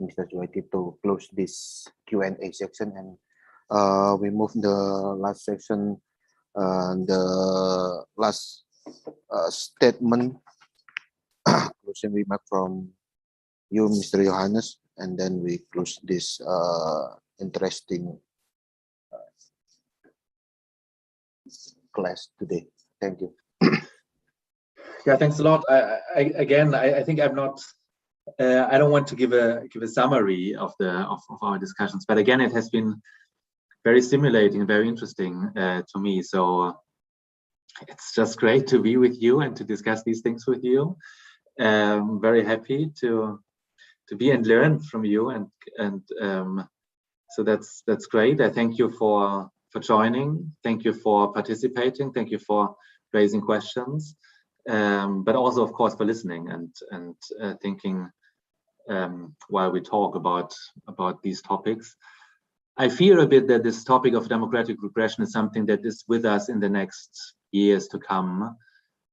Mr. Juwita to close this Q&A section, and we move the last section, the last statement, closing remark from you, Mr. Johannes, and then we close this interesting class today. Thank you. Yeah, thanks a lot. I think I'm not. I don't want to give a summary of our discussions, but again, it has been very stimulating, very interesting to me. So it's just great to be with you and to discuss these things with you. Very happy to be and learn from you, and so that's great. I thank you for joining. Thank you for participating. Thank you for raising questions, but also, of course, for listening and thinking while we talk about these topics. I fear a bit that this topic of democratic regression is something that is with us in the next years to come.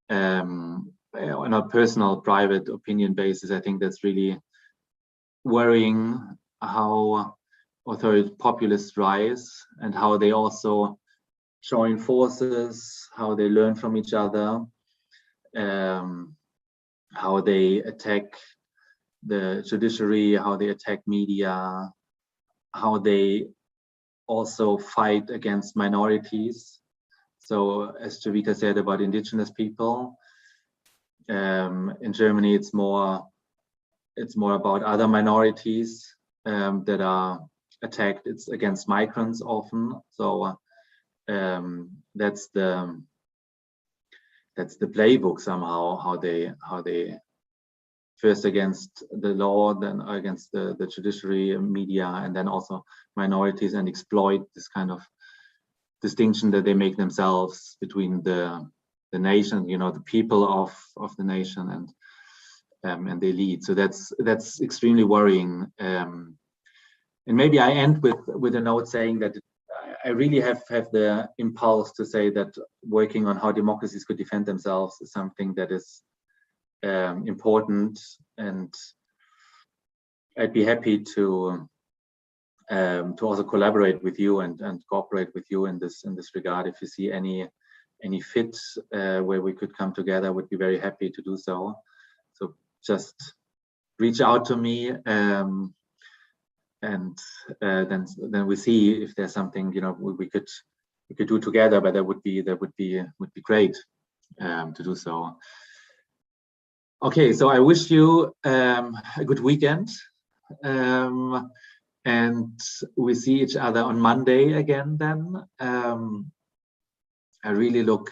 On a personal, private opinion basis, I think that's really worrying, how authoritarian populists rise and how they also join forces, how they learn from each other, how they attack the judiciary, how they attack media, how they also fight against minorities. So as Juwita said about indigenous people, in Germany it's more about other minorities that are attacked. It's against migrants often. So that's the playbook somehow, how they first against the law, then against the judiciary, media, and then also minorities, and exploit this kind of distinction that they make themselves between the nation, you know, the people of the nation and the elite. So that's extremely worrying. And maybe I end with a note saying that I really have the impulse to say that working on how democracies could defend themselves is something that is important, and I'd be happy to also collaborate with you and cooperate with you in this regard. If you see any fit where we could come together, would be very happy to do so. So just reach out to me, and then we see if there's something, you know, we could do together. But that would be great to do so. Okay, so I wish you a good weekend, and we see each other on Monday again. Then I really look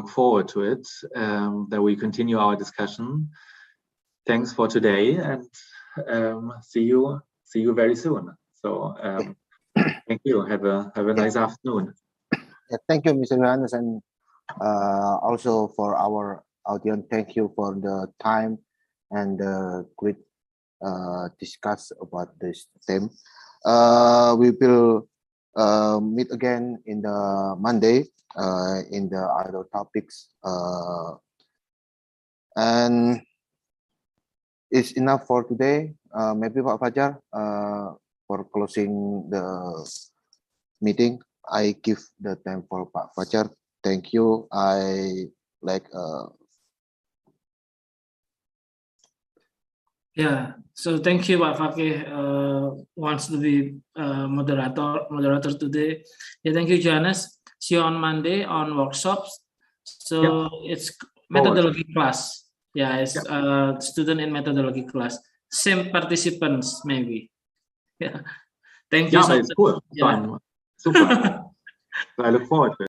forward to it, that we continue our discussion. Thanks for today, and see you very soon. So thank you. Have a nice afternoon. Yeah, thank you, Mr. Johannes, and also for our audience, thank you for the time and the great discuss about this theme. We will meet again in the Monday in the other topics, and it's enough for today. Maybe Pak Fajar for closing the meeting. I give the time for Pak Fajar. Thank you. I like Yeah, so thank you, Pak Fakih, wants to be moderator today. Yeah, thank you, Johannes. See you on Monday on workshops. So it's methodology class. Yeah, it's student in methodology class. Same participants, maybe. Yeah, thank you. Yeah, so it's cool. Yeah. Super. So I look forward to it.